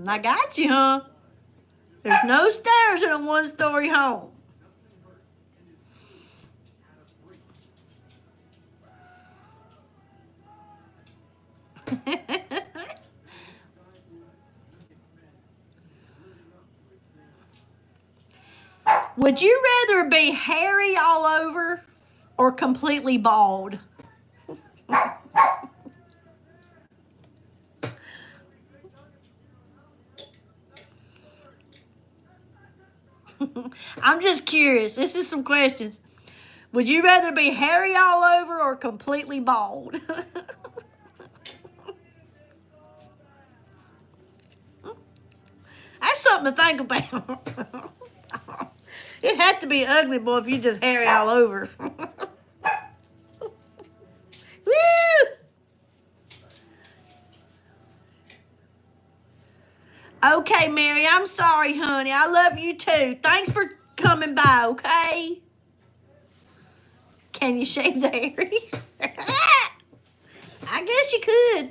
I got you, huh? There's no stairs in a one-story home. Would you rather be hairy all over or completely bald? I'm just curious. This is some questions. Would you rather be hairy all over or completely bald? That's something to think about. It had to be ugly, boy, if you just hairy all over. Woo! Okay, Mary, I'm sorry, honey. I love you too. Thanks for coming by, okay? Can you shave the hairy? I guess you could.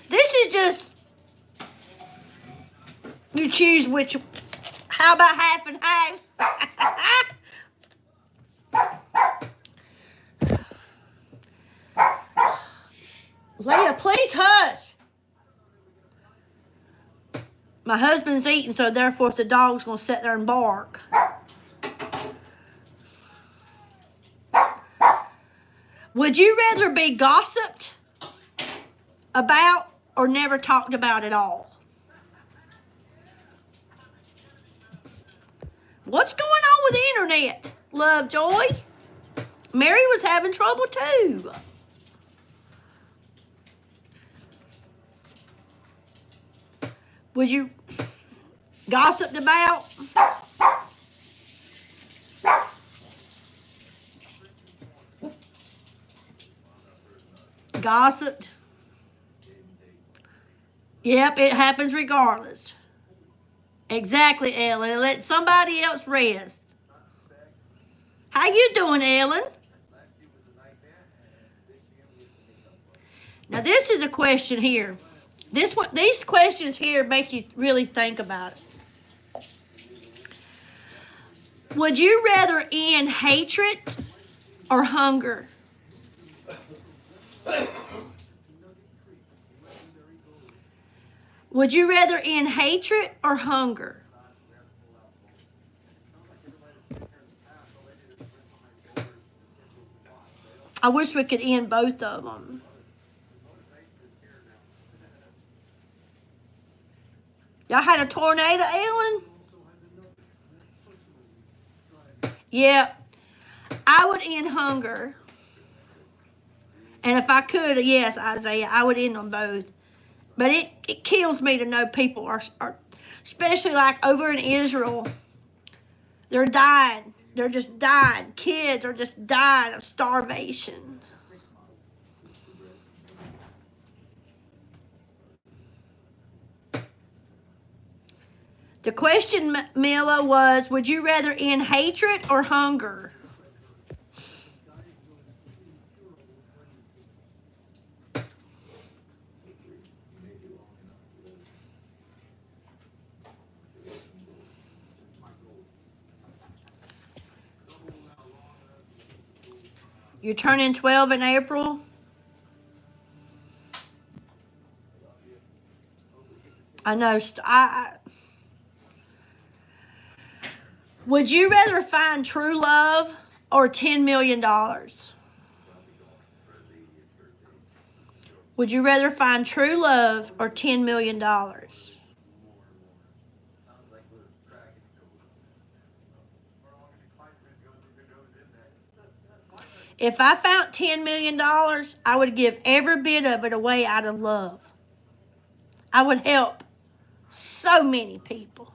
This is just, you choose which, how about half and half? Leah, please hush. My husband's eating, so therefore the dog's going to sit there and bark. Would you rather be gossiped about or never talked about at all? What's going on with the internet, Lovejoy? Mary was having trouble too. Would you gossiped about? Gossiped? Yep, it happens regardless. Exactly, Ellen. Let somebody else rest. How you doing, Ellen? Now, this is a question here. These questions here make you really think about it. Would you rather end hatred or hunger? Would you rather end hatred or hunger? I wish we could end both of them. Y'all had a tornado, Ellen? Yeah. I would end hunger. And if I could, yes, Isaiah, I would end them both. But it kills me to know people are, especially like over in Israel, they're dying. They're just dying. Kids are just dying of starvation. The question, Mila, was, would you rather end hatred or hunger? You're turning 12 in April? I know. Would you rather find true love or $10 million? Would you rather find true love or $10 million? If I found $10 million, I would give every bit of it away out of love. I would help so many people.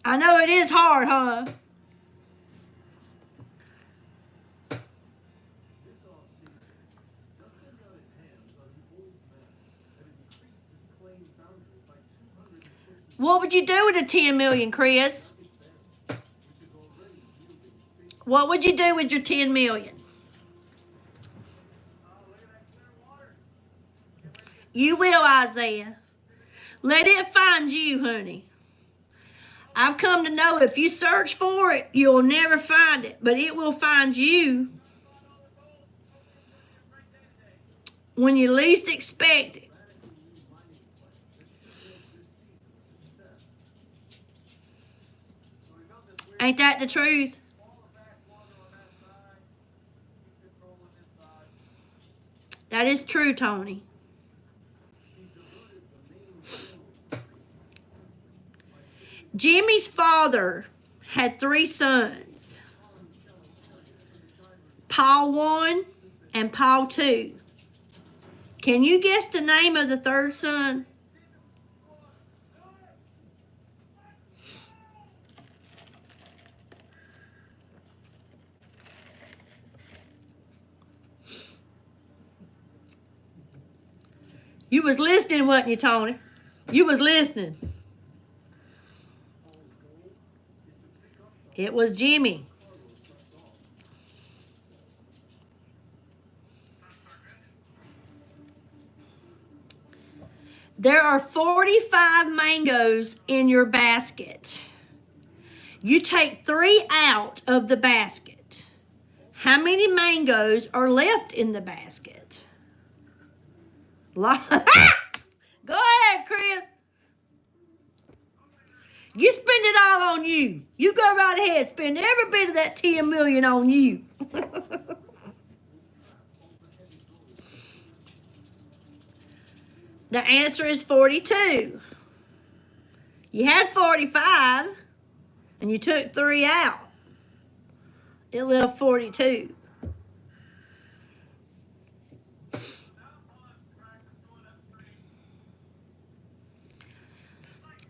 I know it is hard, huh? What would you do with the 10 million, Chris? What would you do with your 10 million? You will, Isaiah. Let it find you, honey. I've come to know if you search for it, you'll never find it, but it will find you when you least expect it. Ain't that the truth? That is true, Tony. Jimmy's father had 3 sons. Paul 1 and Paul 2. Can you guess the name of the 3rd son? You was listening, wasn't you, Tony? You was listening. It was Jimmy. There are 45 mangoes in your basket. You take 3 out of the basket. How many mangoes are left in the basket? Go ahead, Chris. You spend it all on you. You go right ahead. Spend every bit of that 10 million on you. The answer is 42. You had 45, and you took 3 out. It left 42.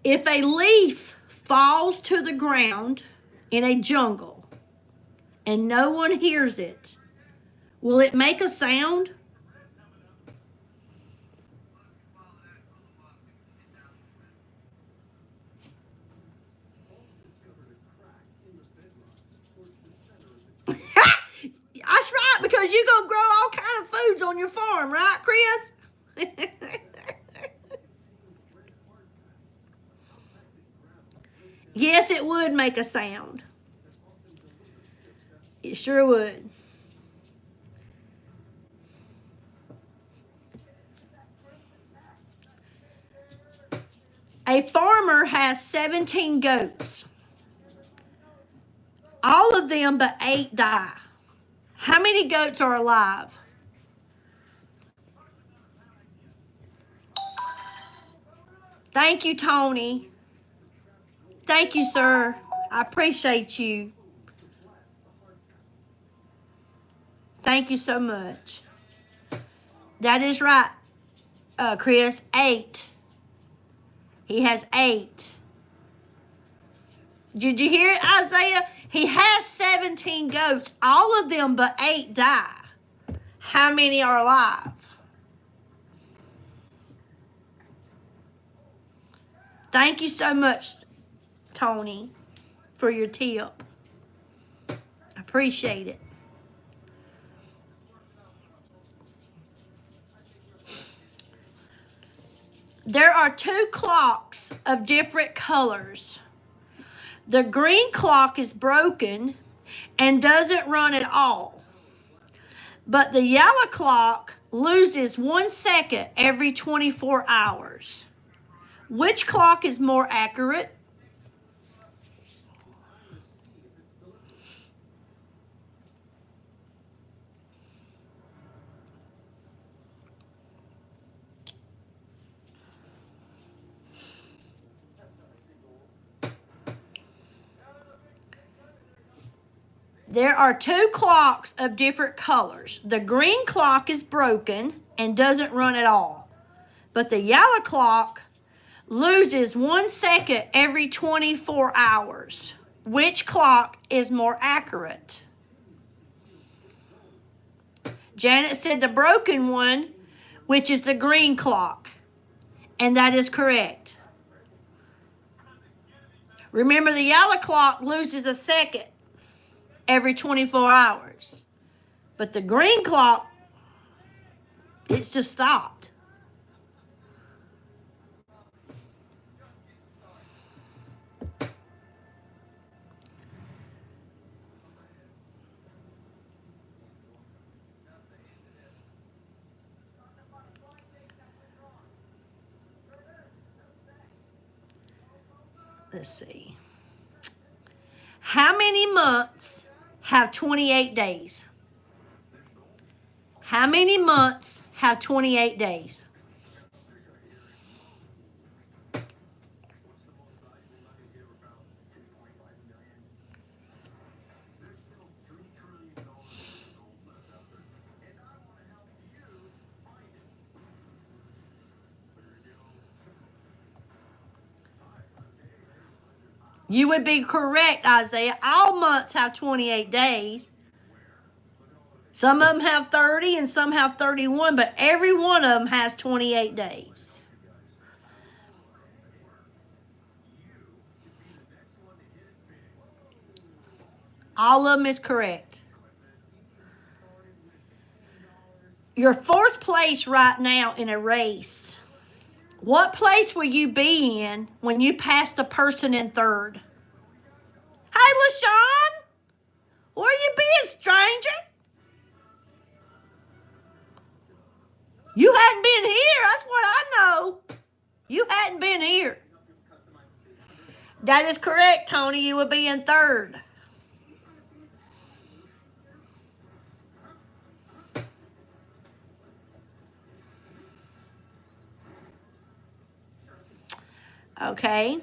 If a leaf falls to the ground in a jungle and no one hears it, will it make a sound? That's right, because you're going to grow all kind of foods on your farm, right, Chris? Yes, it would make a sound. It sure would. A farmer has 17 goats. All of them but 8 die. How many goats are alive? Thank you, Tony. Thank you, sir. I appreciate you. Thank you so much. That is right, Chris. 8. He has 8. Did you hear it, Isaiah? He has 17 goats. All of them but 8 die. How many are alive? Thank you so much, Tony, for your tip. I appreciate it. There are 2 clocks of different colors. The green clock is broken and doesn't run at all. But the yellow clock loses 1 second every 24 hours. Which clock is more accurate? There are 2 clocks of different colors. The green clock is broken and doesn't run at all. But the yellow clock loses 1 second every 24 hours. Which clock is more accurate? Janet said the broken one, which is the green clock. And that is correct. Remember, the yellow clock loses a second every 24 hours. But the green clock, it's just stopped. Let's see. How many months have 28 days? How many months have 28 days? You would be correct, Isaiah. All months have 28 days. Some of them have 30 and some have 31, but every one of them has 28 days. All of them is correct. You're 4th place right now in a race. What place will you be in when you pass the person in 3rd? Hey, LaShawn, where you been, stranger? You hadn't been here. That's what I know. You hadn't been here. That is correct, Tony. You would be in third. Okay.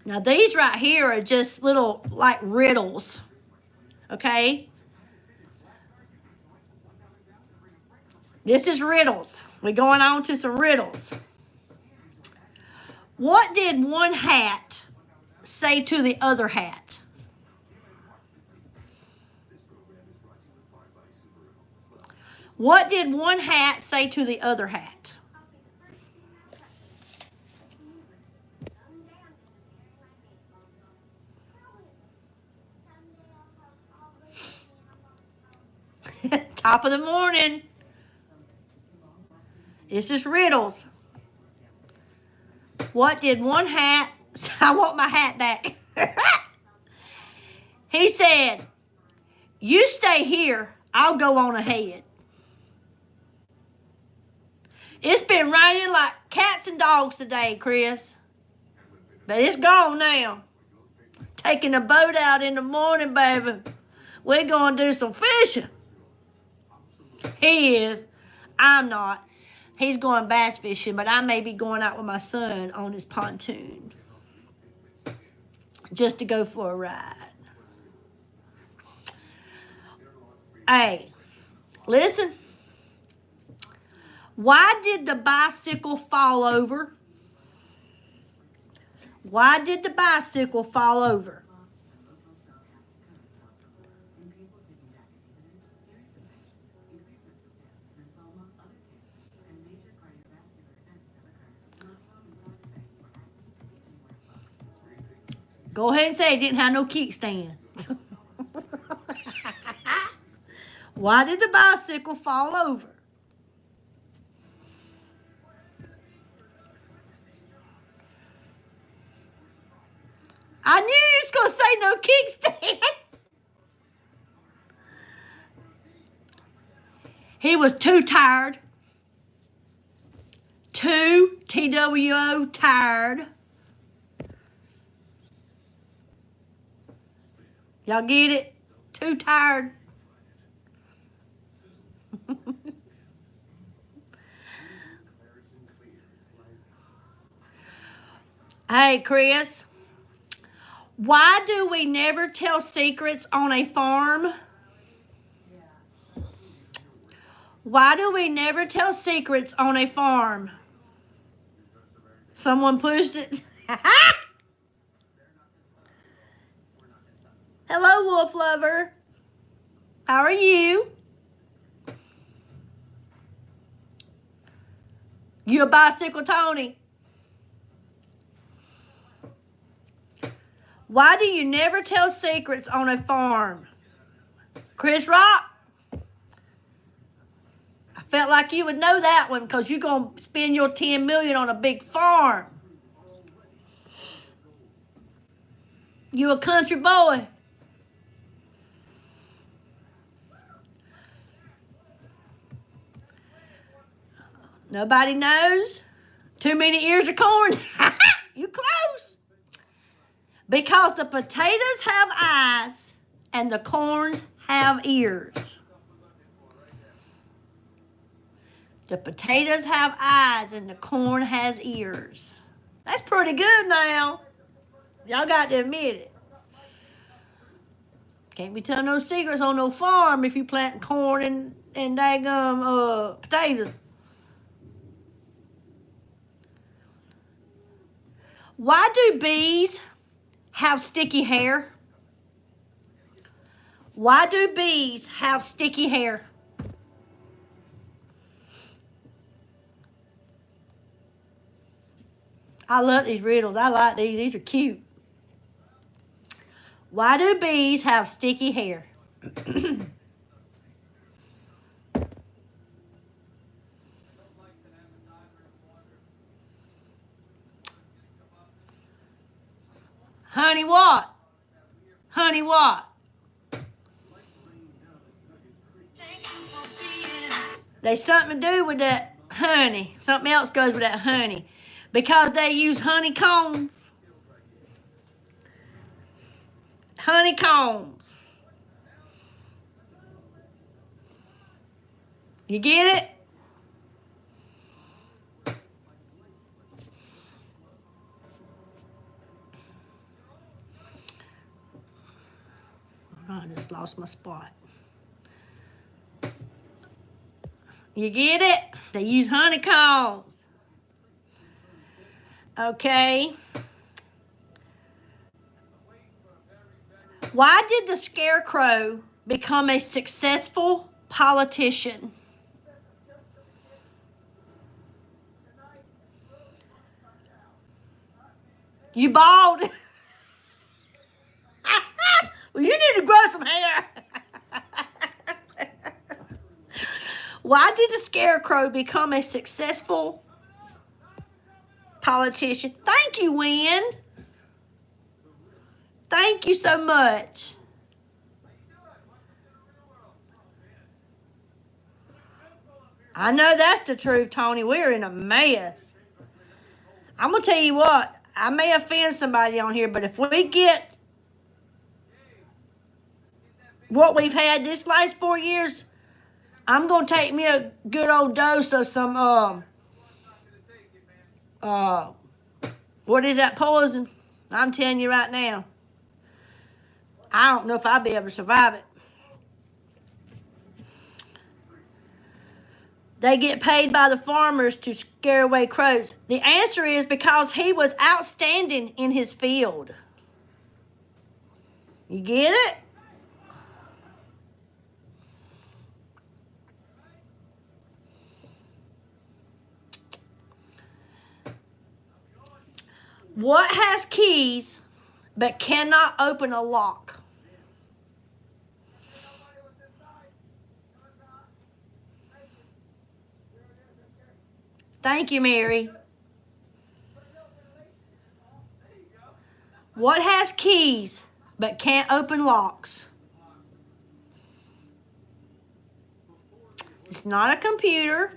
Now, these right here are just little, like, riddles. Okay? This is riddles. We're going on to some riddles. What did one hat say to the other hat? What did one hat say to the other hat? Top of the morning. This is riddles. What did one hat... I want my hat back. He said, you stay here. I'll go on ahead. It's been raining like cats and dogs today, Chris. But it's gone now. Taking a boat out in the morning, baby. We're going to do some fishing. He is. I'm not. He's going bass fishing, but I may be going out with my son on his pontoon. Just to go for a ride. Hey, listen. Why did the bicycle fall over? Why did the bicycle fall over? Go ahead and say it didn't have no kickstand. Why did the bicycle fall over? I knew you was going to say no kickstand. He was too tired. Too, T-W-O, tired. Y'all get it? Too tired. Hey, Chris. Why do we never tell secrets on a farm? Why do we never tell secrets on a farm? Someone pushed it. Hello, Wolf Lover. How are you? You a bicycle Tony? Why do you never tell secrets on a farm? Chris Rock? I felt like you would know that one because you're going to spend your $10 million on a big farm. You a country boy. Nobody knows? Too many ears of corn? You close. Because the potatoes have eyes and the corns have ears. The potatoes have eyes and the corn has ears. That's pretty good now. Y'all got to admit it. Can't be telling no secrets on no farm if you plant corn and daggum potatoes. Why do bees have sticky hair? Why do bees have sticky hair? I love these riddles. I like these. These are cute. Why do bees have sticky hair? Honey what? Honey what? There's something to do with that honey. Something else goes with that honey. Because they use honeycombs. Honeycombs. You get it? I just lost my spot. You get it? They use honeycombs. Okay. Why did the Scarecrow become a successful politician? You bald? Well, you need to grow some hair. Why did the Scarecrow become a successful politician? Thank you, Wynn. Thank you so much. I know that's the truth, Tony. We're in a mess. I'm going to tell you what. I may offend somebody on here, but if we get what we've had this last 4 years, I'm going to take me a good old dose of some, what is that poison? I'm telling you right now. I don't know if I'll be able to survive it. They get paid by the farmers to scare away crows. The answer is because he was outstanding in his field. You get it? What has keys but cannot open a lock? Thank you, Mary. What has keys but can't open locks? It's not a computer.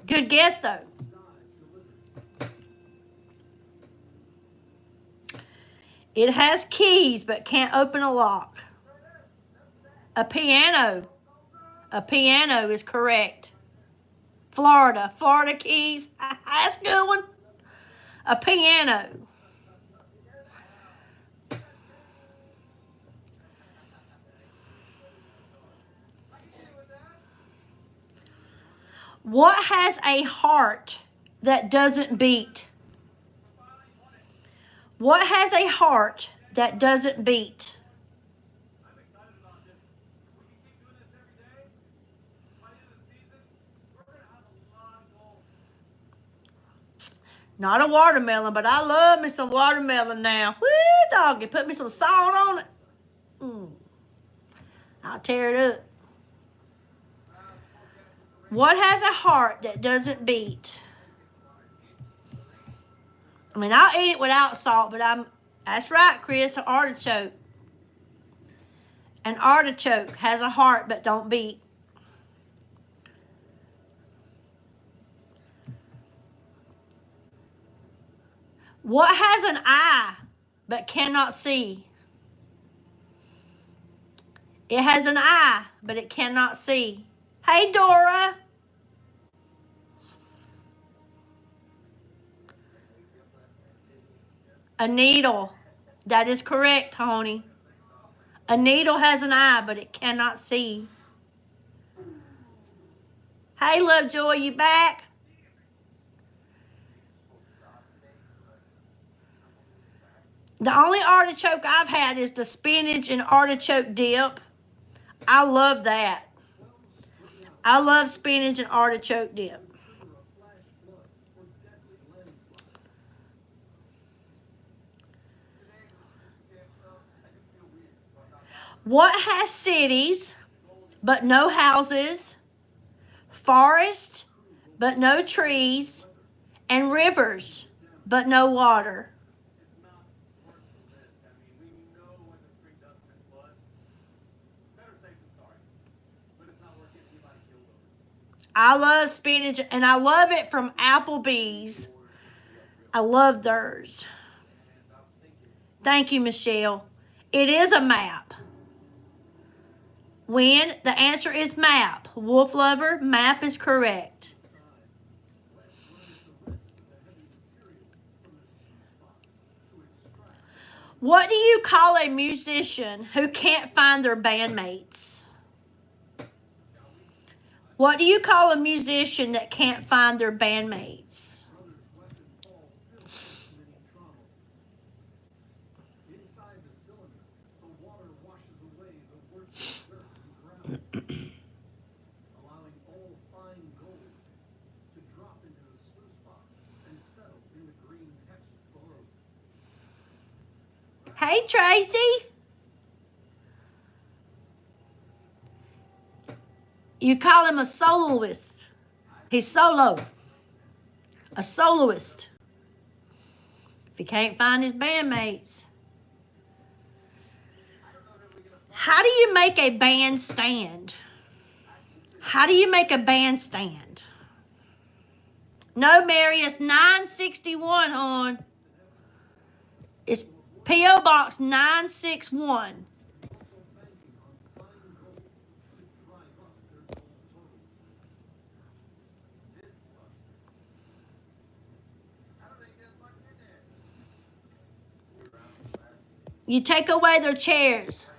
Good guess, though. It has keys but can't open a lock. A piano. A piano is correct. Florida. Florida keys. That's a good one. A piano. What has a heart that doesn't beat? What has a heart that doesn't beat? Not a watermelon, but I love me some watermelon now. Woo, doggy, put me some salt on it. I'll tear it up. What has a heart that doesn't beat? I mean, I'll eat it without salt, but that's right, Chris, an artichoke. An artichoke has a heart but don't beat. What has an eye but cannot see? It has an eye, but it cannot see. Hey, Dora. A needle. That is correct, Tony. A needle has an eye, but it cannot see. Hey, Lovejoy, you back? The only artichoke I've had is the spinach and artichoke dip. I love that. I love spinach and artichoke dip. What has cities but no houses, forests but no trees, and rivers but no water? I love spinach, and I love it from Applebee's. I love theirs. Thank you, Michelle. It is a map. When? The answer is map. Wolf lover, map is correct. What do you call a musician who can't find their bandmates? What do you call a musician that can't find their bandmates? Hey, Tracy. You call him a soloist. He's solo. A soloist. If he can't find his bandmates. How do you make a band stand? How do you make a band stand? No, Mary, it's 961, hon. It's P.O. Box 961. You take away their chairs.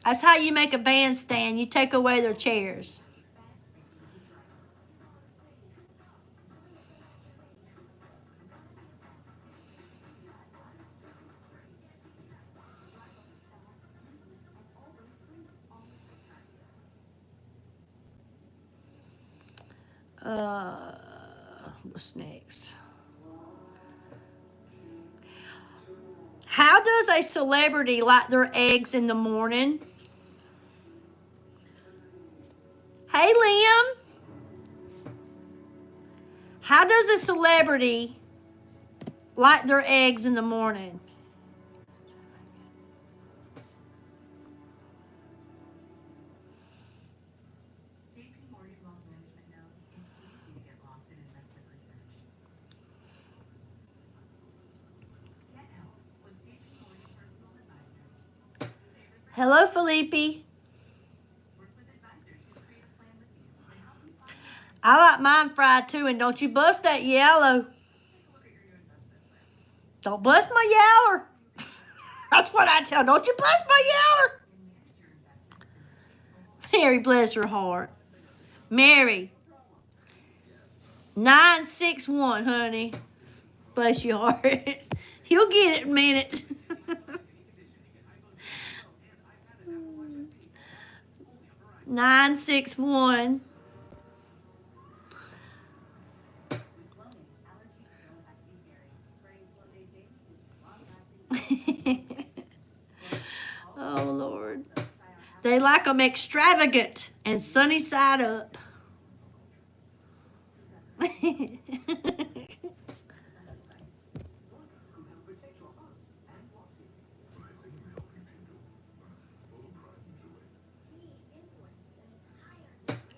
That's how you make a bandstand. You take away their chairs. What's next? How does a celebrity like their eggs in the morning? Hey, Liam. How does a celebrity like their eggs in the morning? Hello, Felipe. I like mine fried too, and don't you bust that yellow. Don't bust my yaller. That's what I tell. Don't you bust my yaller. Mary, bless her heart. Mary. 961, honey. Bless your heart. You'll get it in a minute. 961. Oh, Lord. They like them extravagant and sunny side up.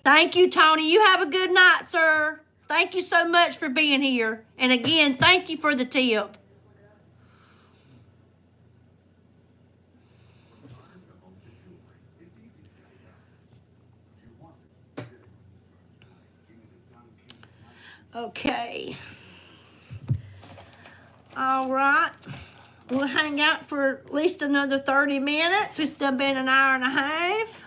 Thank you, Tony. You have a good night, sir. Thank you so much for being here. And again, thank you for the tip. Okay. All right. We'll hang out for at least another 30 minutes. It's still been an hour and a half.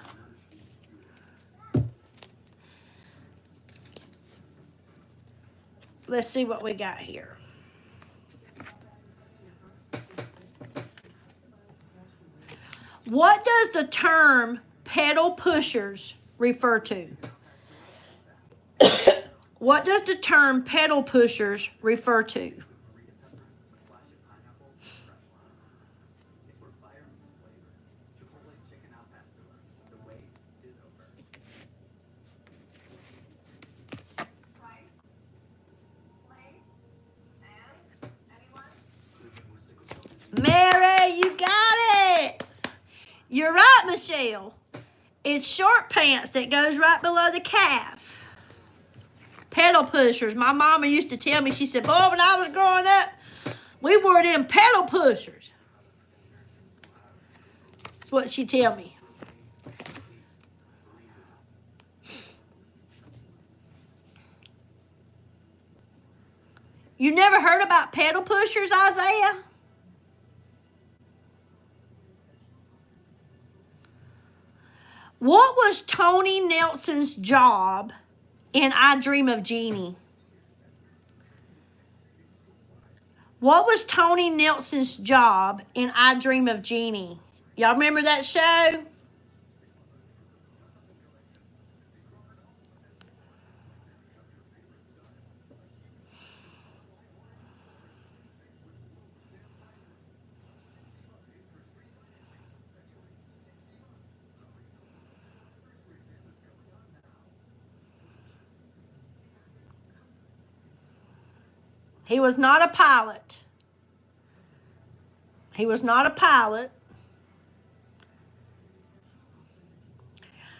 Let's see what we got here. What does the term pedal pushers refer to? What does the term pedal pushers refer to? Mary, you got it. You're right, Michelle. It's short pants that goes right below the calf. Pedal pushers. My mama used to tell me, she said, boy, when I was growing up, we wore them pedal pushers. That's what she tell me. You never heard about pedal pushers, Isaiah? What was Tony Nelson's job in I Dream of Jeannie? What was Tony Nelson's job in I Dream of Jeannie? Y'all remember that show? He was not a pilot. He was not a pilot.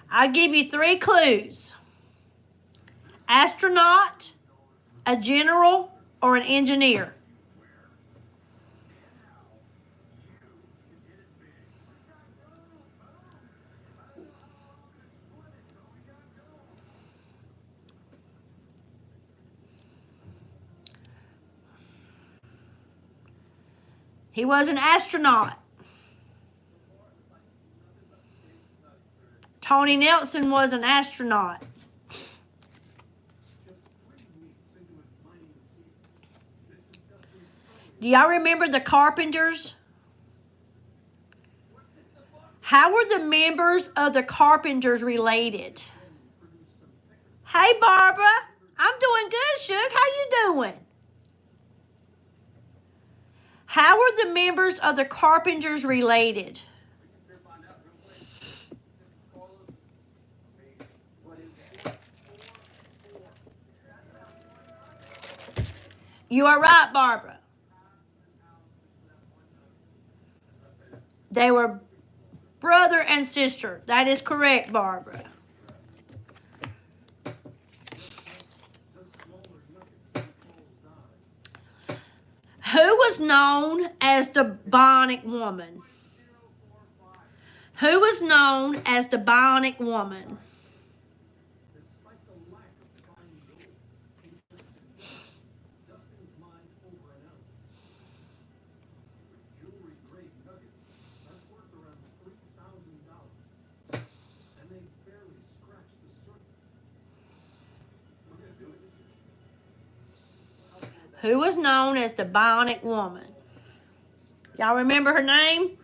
I'll give you 3 clues. Astronaut, a general, or an engineer. He was an astronaut. Tony Nelson was an astronaut. Do y'all remember the Carpenters? How were the members of the Carpenters related? Hey, Barbara. I'm doing good, Suge. How you doing? How were the members of the Carpenters related? You are right, Barbara. They were brother and sister. That is correct, Barbara. Who was known as the Bionic Woman? Who was known as the Bionic Woman? Who was known as the Bionic Woman? Y'all remember her name?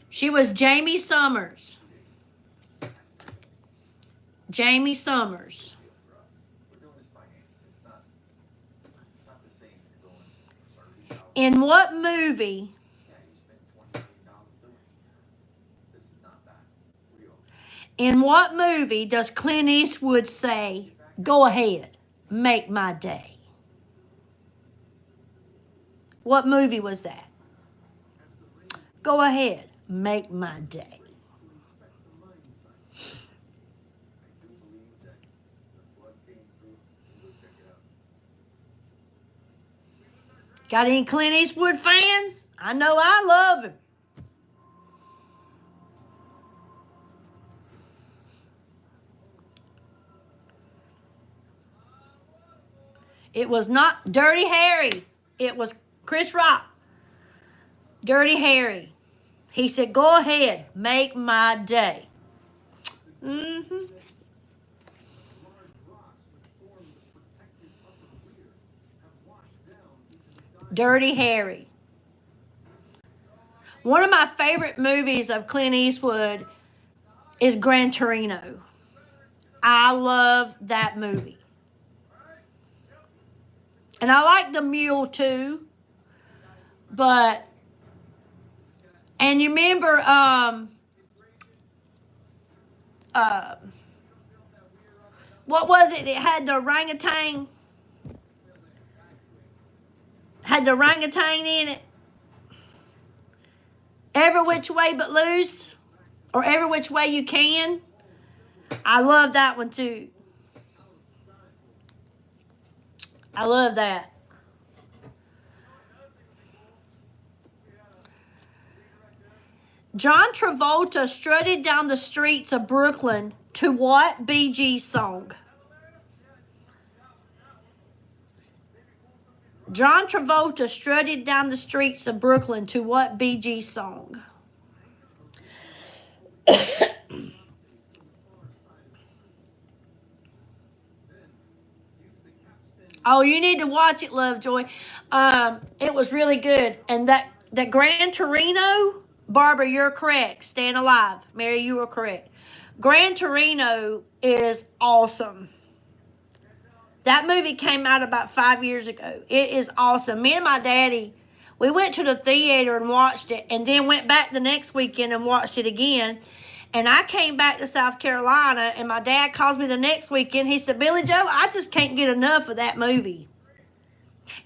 She was Jamie Summers. Jamie Summers. In what movie? In what movie does Clint Eastwood say, "Go ahead, make my day"? What movie was that? Go ahead, make my day. Got any Clint Eastwood fans? I know I love him. It was not Dirty Harry. It was Chris Rock. Dirty Harry. He said, "Go ahead, make my day." Mm-hmm. Dirty Harry. One of my favorite movies of Clint Eastwood is Gran Torino. I love that movie. And I like the mule too. But, and you remember, what was it? It had the orangutan. Had the orangutan in it. Every Which Way But Loose, or Every Which Way You Can. I love that one too. I love that. John Travolta strutted down the streets of Brooklyn to what Bee Gees song? John Travolta strutted down the streets of Brooklyn to what Bee Gees song? Oh, you need to watch it, Lovejoy. It was really good. And that Gran Torino, Barbara, you're correct. Staying Alive. Mary, you were correct. Gran Torino is awesome. That movie came out about 5 years ago. It is awesome. Me and my daddy, we went to the theater and watched it, and then went back the next weekend and watched it again. And I came back to South Carolina, and my dad calls me the next weekend. He said, Billie Jo, I just can't get enough of that movie.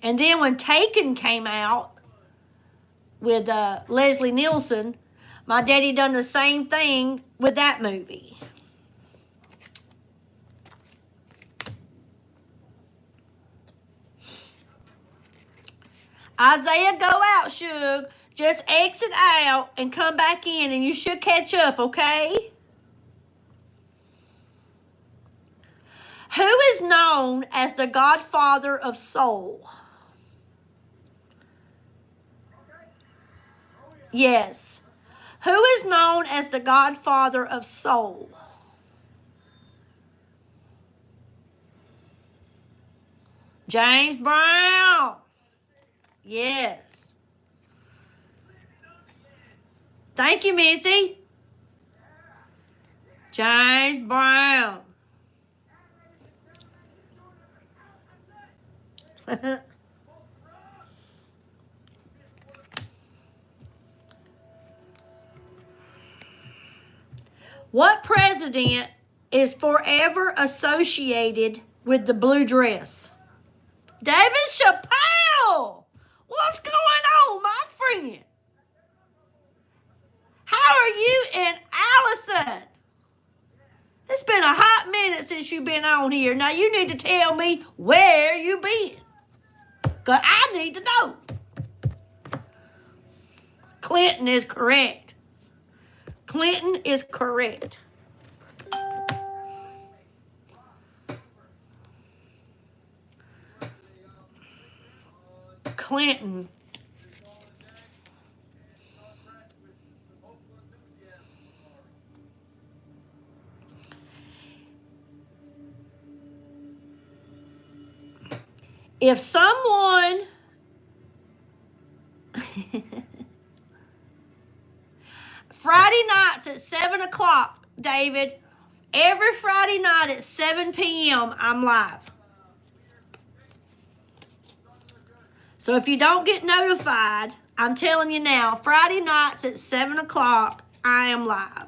And then when Taken came out with Leslie Nielsen, my daddy done the same thing with that movie. Isaiah, go out, Shug. Just exit out and come back in, and you should catch up, okay? Who is known as the godfather of soul? Yes. Who is known as the godfather of soul? James Brown. Yes. Thank you, Missy. James Brown. What president is forever associated with the blue dress? David Chappelle. What's going on, my friend? How are you and Allison? It's been a hot minute since you've been on here. Now you need to tell me where you been, because I need to know. Clinton is correct. Clinton is correct. Clinton. If someone Friday nights at 7 o'clock, David, every Friday night at 7 p.m., I'm live. So if you don't get notified, I'm telling you now, Friday nights at 7 o'clock, I am live.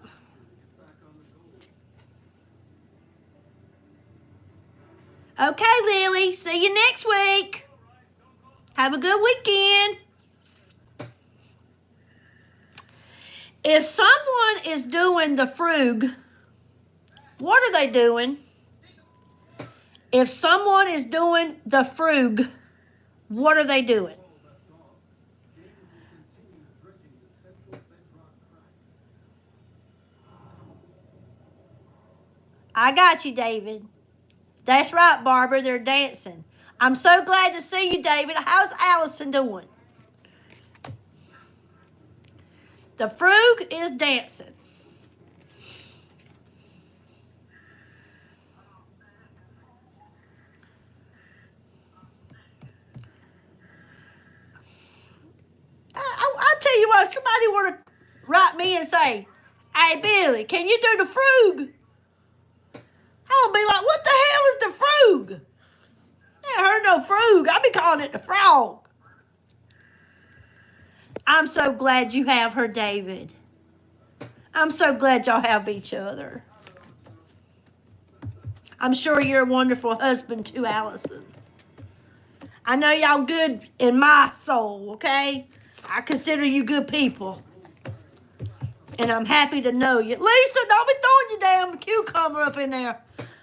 Okay, Lily. See you next week. Have a good weekend. If someone is doing the frug, what are they doing? If someone is doing the frug, what are they doing? I got you, David. That's right, Barbara. They're dancing. I'm so glad to see you, David. How's Allison doing? The frug is dancing. I'll tell you what, if somebody were to write me and say, hey, Billy, can you do the frug? I'm going to be like, what the hell is the frug? I never heard no frug. I be calling it the frog. I'm so glad you have her, David. I'm so glad y'all have each other. I'm sure you're a wonderful husband too, Allison. I know y'all good in my soul, okay? I consider you good people. And I'm happy to know you. Lisa, don't be throwing your damn cucumber up in there.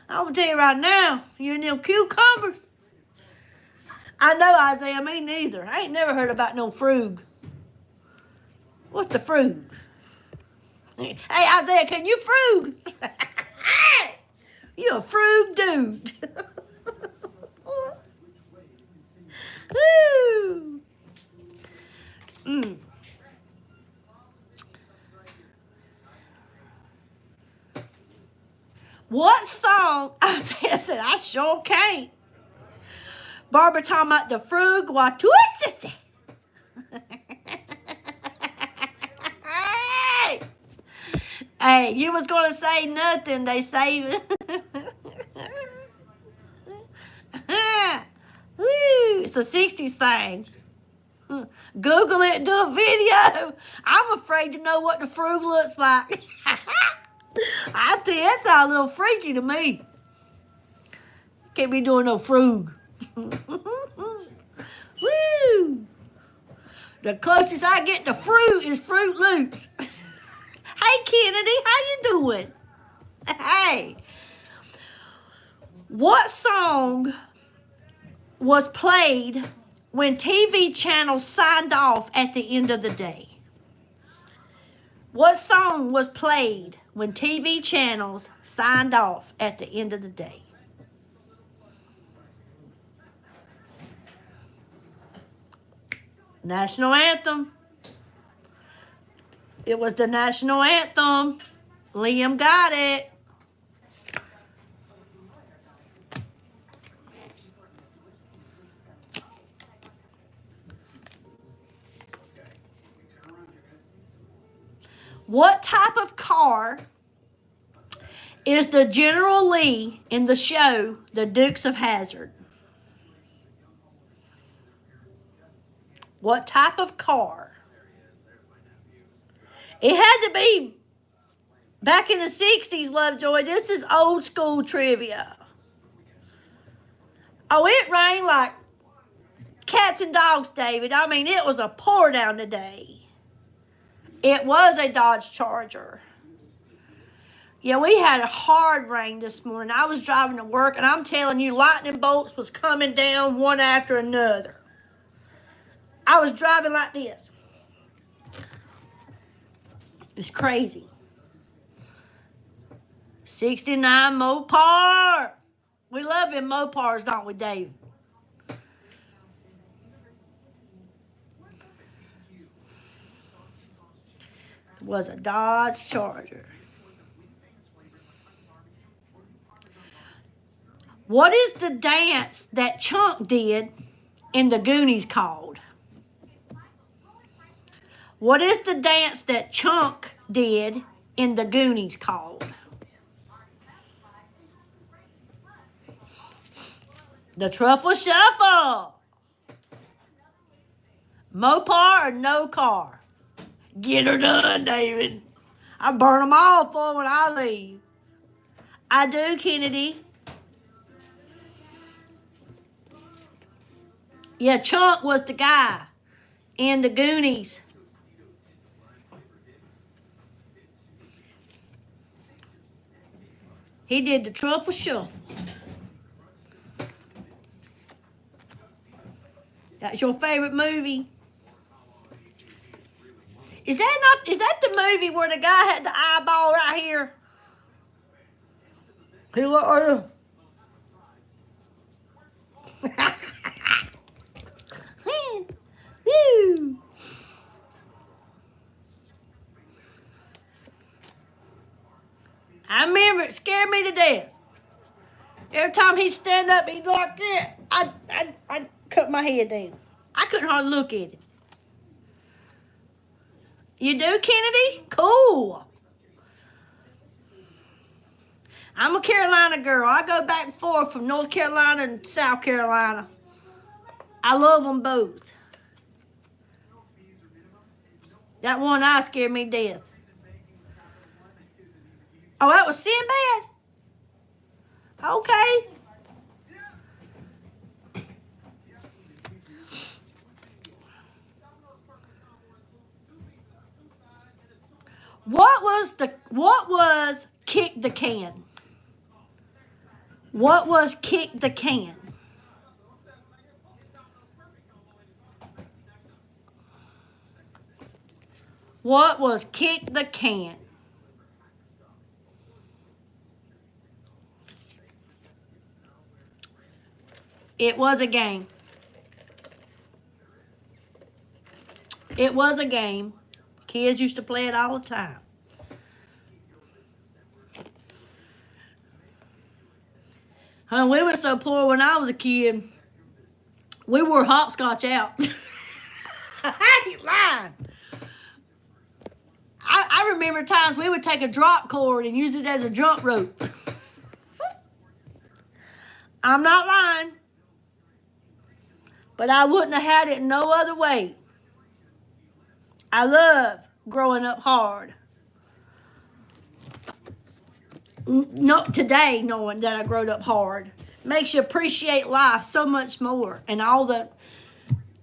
I'm going to tell you right now, you and them cucumbers. I know, Isaiah, me neither. I ain't never heard about no frug. What's the frug? Hey, Isaiah, can you frug? You a frug dude. Woo. What song? Isaiah said, I sure can't. Barbara talking about the frug watussissy. Hey, you was going to say nothing. They say Woo, it's a 60s thing. Google it and do a video. I'm afraid to know what the frug looks like. I tell you, that sounds a little freaky to me. Can't be doing no frug. Woo! The closest I get to fruit is Fruit Loops. Hey, Kennedy, how you doing? Hey. What song was played when TV channels signed off at the end of the day? What song was played when TV channels signed off at the end of the day? National anthem. It was the national anthem. Liam got it. What type of car is the General Lee in the show The Dukes of Hazzard? What type of car? It had to be back in the 60s, Lovejoy. This is old school trivia. Oh, it rained like cats and dogs, David. I mean, it was a pour down today. It was a Dodge Charger. Yeah, we had a hard rain this morning. I was driving to work, and I'm telling you, lightning bolts was coming down one after another. I was driving like this. It's crazy. 69 Mopar. We love them Mopars, don't we, Dave? It was a Dodge Charger. What is the dance that Chunk did in the Goonies called? What is the dance that Chunk did in the Goonies called? The Truffle Shuffle. Mopar or no car? Get her done, David. I burn them all for when I leave. I do, Kennedy. Yeah, Chunk was the guy in the Goonies. He did the Truffle Shuffle. That's your favorite movie? Is that the movie where the guy had the eyeball right here? He looked like Woo. I remember it scared me to death. Every time he'd stand up, he'd like that. I'd cut my head down. I couldn't hardly look at it. You do, Kennedy? Cool. I'm a Carolina girl. I go back and forth from North Carolina and South Carolina. I love them both. That one eye scared me to death. Oh, that was Sinbad? Okay. What was kick the can? What was kick the can? What was kick the can? It was a game. It was a game. Kids used to play it all the time. We were so poor when I was a kid. We wore hopscotch out. I ain't lying. I remember times we would take a drop cord and use it as a jump rope. I'm not lying. But I wouldn't have had it no other way. I love growing up hard. Not today, knowing that I growed up hard makes you appreciate life so much more, and all the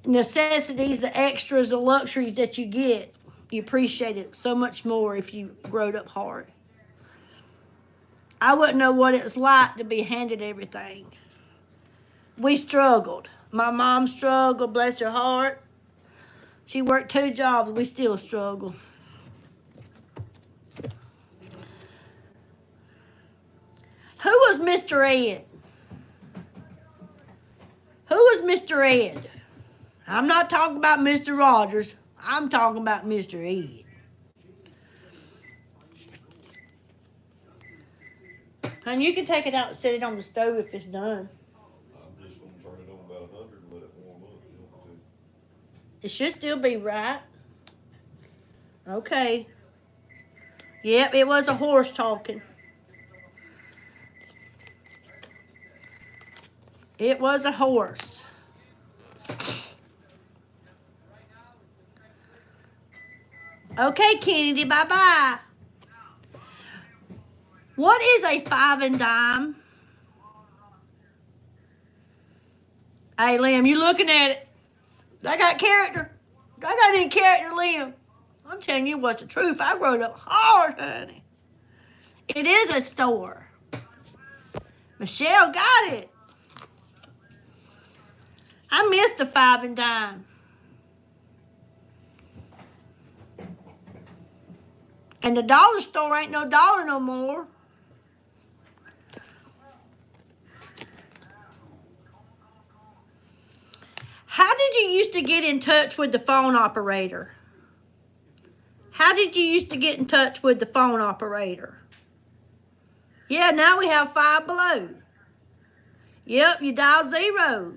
necessities, the extras, the luxuries that you get, you appreciate it so much more if you growed up hard. I wouldn't know what it was like to be handed everything. We struggled. My mom struggled, bless her heart. She worked 2 jobs. We still struggle. Who was Mr. Ed? Who was Mr. Ed? I'm not talking about Mr. Rogers. I'm talking about Mr. Ed. And you can take it out and set it on the stove if it's done. I'm just going to turn it on about 100 and let it warm up. It should still be right. Okay. Yep, it was a horse talking. It was a horse. Okay, Kennedy, bye-bye. What is a 5 and dime? Hey, Liam, you looking at it? I got character. I got any character, Liam. I'm telling you what's the truth. I growed up hard, honey. It is a store. Michelle got it. I missed the 5 and dime. And the dollar store ain't no dollar no more. How did you used to get in touch with the phone operator? How did you used to get in touch with the phone operator? Yeah, now we have Five Below. Yep, you dial 0.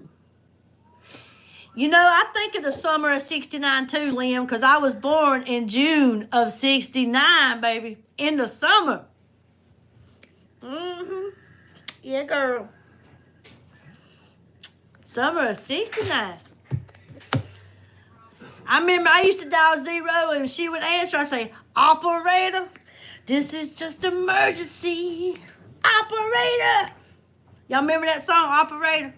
You know, I think of the summer of 69 too, Liam, because I was born in June of 69, baby, in the summer. Yeah, girl. Summer of 69. I remember I used to dial 0 and she would answer. I say, operator, this is just emergency. Operator. Y'all remember that song, Operator?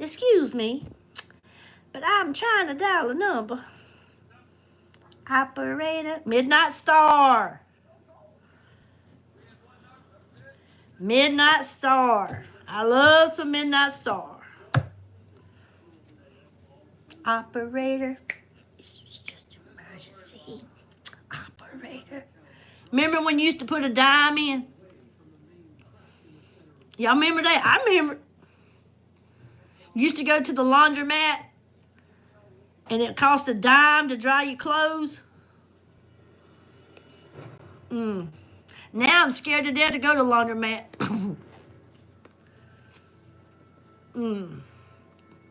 Excuse me, but I'm trying to dial a number. Operator. Midnight Star. Midnight Star. I love some Midnight Star. Operator. It's just emergency. Operator. Remember when you used to put a dime in? Y'all remember that? I remember. You used to go to the laundromat and it cost a dime to dry your clothes. Now I'm scared to death to go to the laundromat.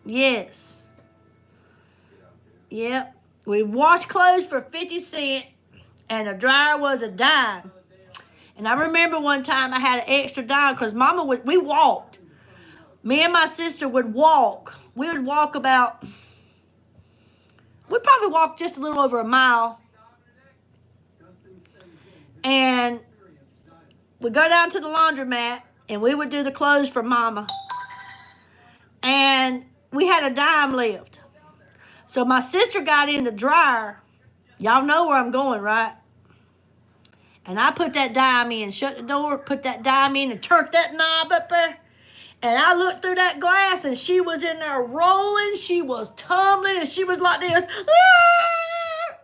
Yes. Yep. We washed clothes for 50 cents and a dryer was a dime. And I remember one time I had an extra dime because we walked. Me and my sister would walk. We would walk we'd probably walk just a little over a mile. And we'd go down to the laundromat and we would do the clothes for Mama. And we had a dime left. So my sister got in the dryer. Y'all know where I'm going, right? And I put that dime in, shut the door, put that dime in, and turned that knob up there. And I looked through that glass, and she was in there rolling. She was tumbling, and she was like this. Ah!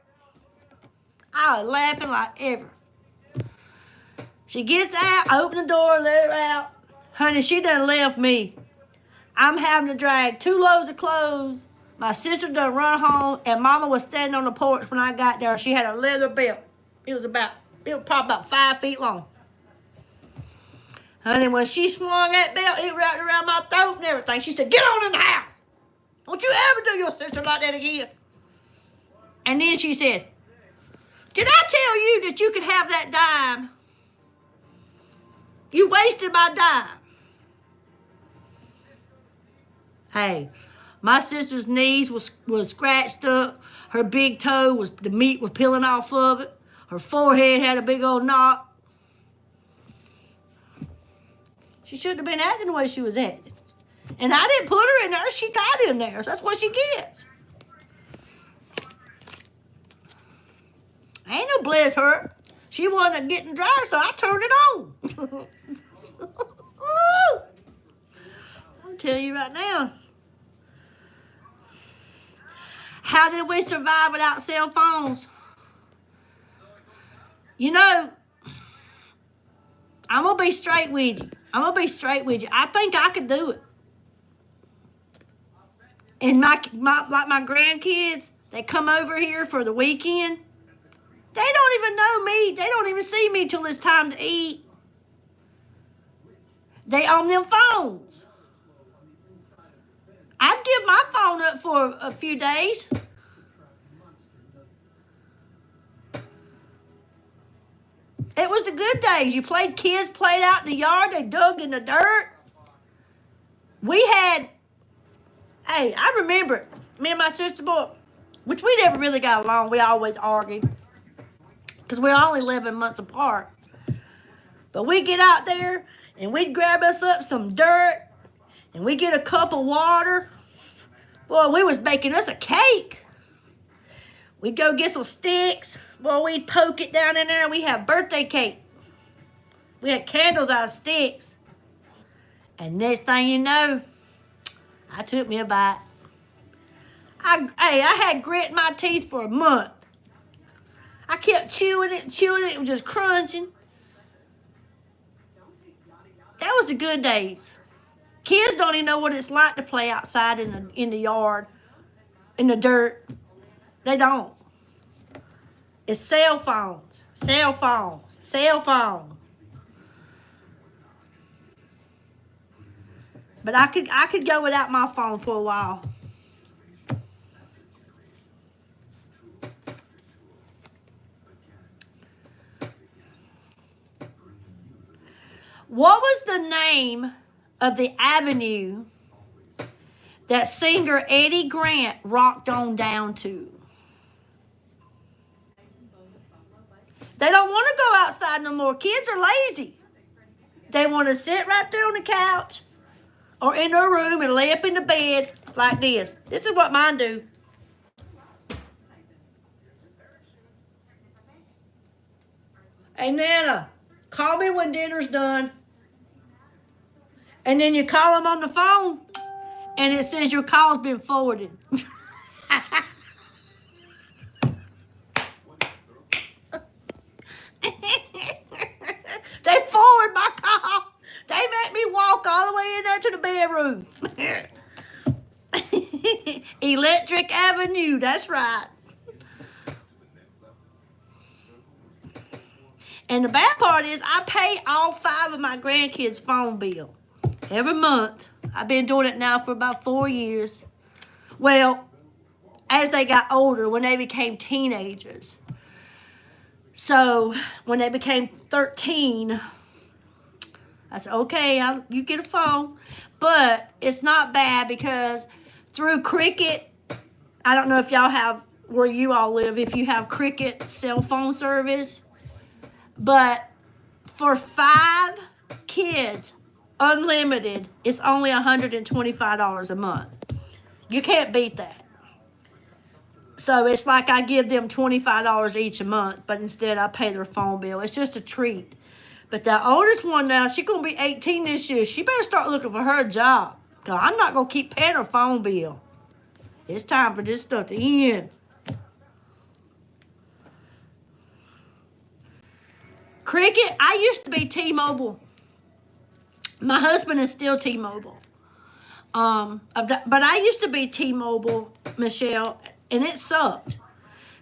I was laughing like ever. She gets out, open the door, let her out. Honey, she done left me. I'm having to drag 2 loads of clothes. My sister done run home, and Mama was standing on the porch when I got there. She had a leather belt. It was probably about 5 feet long. Honey, when she swung that belt, it wrapped around my throat and everything. She said, get on in the house. Don't you ever do your sister like that again. And then she said, did I tell you that you could have that dime? You wasted my dime. Hey, my sister's knees was scratched up. Her big toe the meat was peeling off of it. Her forehead had a big old knot. She shouldn't have been acting the way she was acting. And I didn't put her in there. She got in there. So that's what she gets. Ain't no bless her. She wasn't getting dry, so I turned it on. I'll tell you right now. How did we survive without cell phones? You know, I'm going to be straight with you. I think I could do it. And my grandkids, they come over here for the weekend. They don't even know me. They don't even see me till it's time to eat. They on them phones. I'd give my phone up for a few days. It was the good days. Kids played out in the yard. They dug in the dirt. I remember it. Me and my sister boy, which we never really got along. We always argued because we're only 11 months apart. But we get out there and we'd grab us up some dirt and we get a cup of water. Boy, we was making us a cake. We'd go get some sticks. Boy, we'd poke it down in there and we have birthday cake. We had candles out of sticks. And next thing you know, I took me a bite. I had grit in my teeth for a month. I kept chewing it. It was just crunching. That was the good days. Kids don't even know what it's like to play outside in the yard, in the dirt. They don't. It's cell phones. But I could go without my phone for a while. What was the name of the avenue that singer Eddie Grant rocked on down to? They don't want to go outside no more. Kids are lazy. They want to sit right there on the couch or in their room and lay up in the bed like this. This is what mine do. Hey, Nana, call me when dinner's done. And then you call them on the phone, and it says your call's been forwarded. They forward my call. They make me walk all the way in there to the bedroom. Electric Avenue, that's right. And the bad part is I pay all 5 of my grandkids' phone bill every month. I've been doing it now for about 4 years. Well, as they got older, when they became teenagers. So when they became 13, I said, okay, you get a phone. But it's not bad because through Cricket, I don't know if y'all have, where you all live, if you have Cricket cell phone service. But for 5 kids, unlimited, it's only $125 a month. You can't beat that. So it's like I give them $25 each a month, but instead I pay their phone bill. It's just a treat. But the oldest one now, she's going to be 18 this year. She better start looking for her a job. Because I'm not going to keep paying her phone bill. It's time for this stuff to end. Cricket, I used to be T-Mobile. My husband is still T-Mobile. But I used to be T-Mobile, Michelle, and it sucked.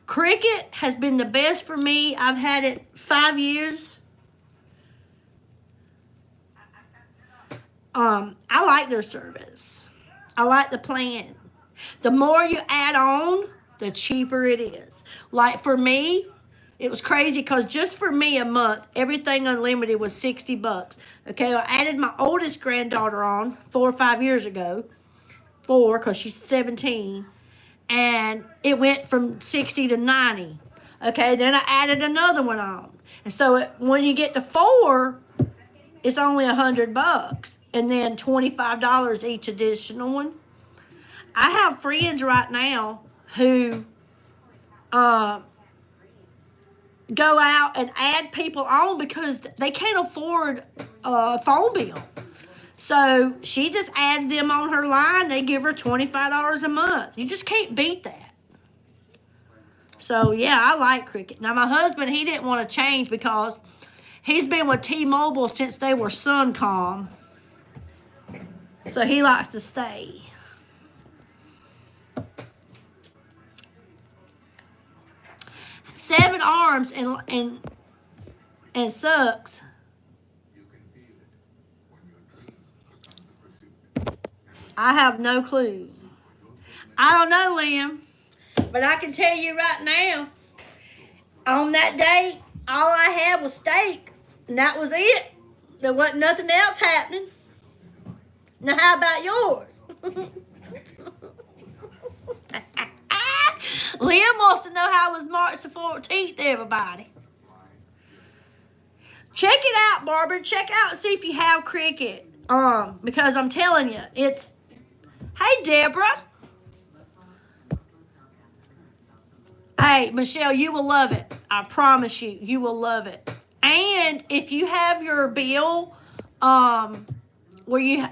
Cricket has been the best for me. I've had it 5 years. I like their service. I like the plan. The more you add on, the cheaper it is. Like for me, it was crazy because just for me a month, everything unlimited was $60. Okay, I added my oldest granddaughter on 4 or 5 years ago. 4 because she's 17. And it went from 60 to 90. Okay, then I added another one on. And so when you get to 4, it's only $100. And then $25 each additional one. I have friends right now who go out and add people on because they can't afford a phone bill. So she just adds them on her line. They give her $25 a month. You just can't beat that. So, yeah, I like Cricket. Now, my husband, he didn't want to change because he's been with T-Mobile since they were Suncom. So he likes to stay. Seven arms and sucks. I have no clue. I don't know, Liam. But I can tell you right now, on that day, all I had was steak. And that was it. There wasn't nothing else happening. Now, how about yours? Liam wants to know how was March the 14th, everybody. Check it out, Barbara. Check out and see if you have Cricket. Because I'm telling you, it's... Hey, Deborah. Hey, Michelle, you will love it. I promise you, you will love it. And if you have your bill where you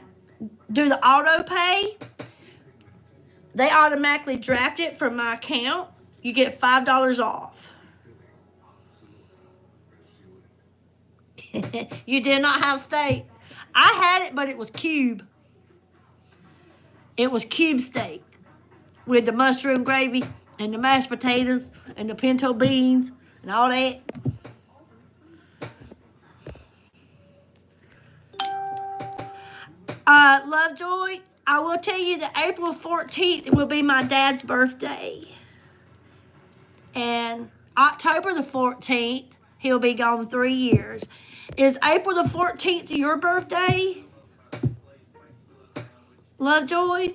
do the auto pay, they automatically draft it from my account. You get $5 off. You did not have steak. I had it, but it was cube. It was cube steak with the mushroom gravy and the mashed potatoes and the pinto beans and all that. Lovejoy, I will tell you that April 14th will be my dad's birthday. And October the 14th, he'll be gone 3 years. Is April the 14th your birthday? Lovejoy?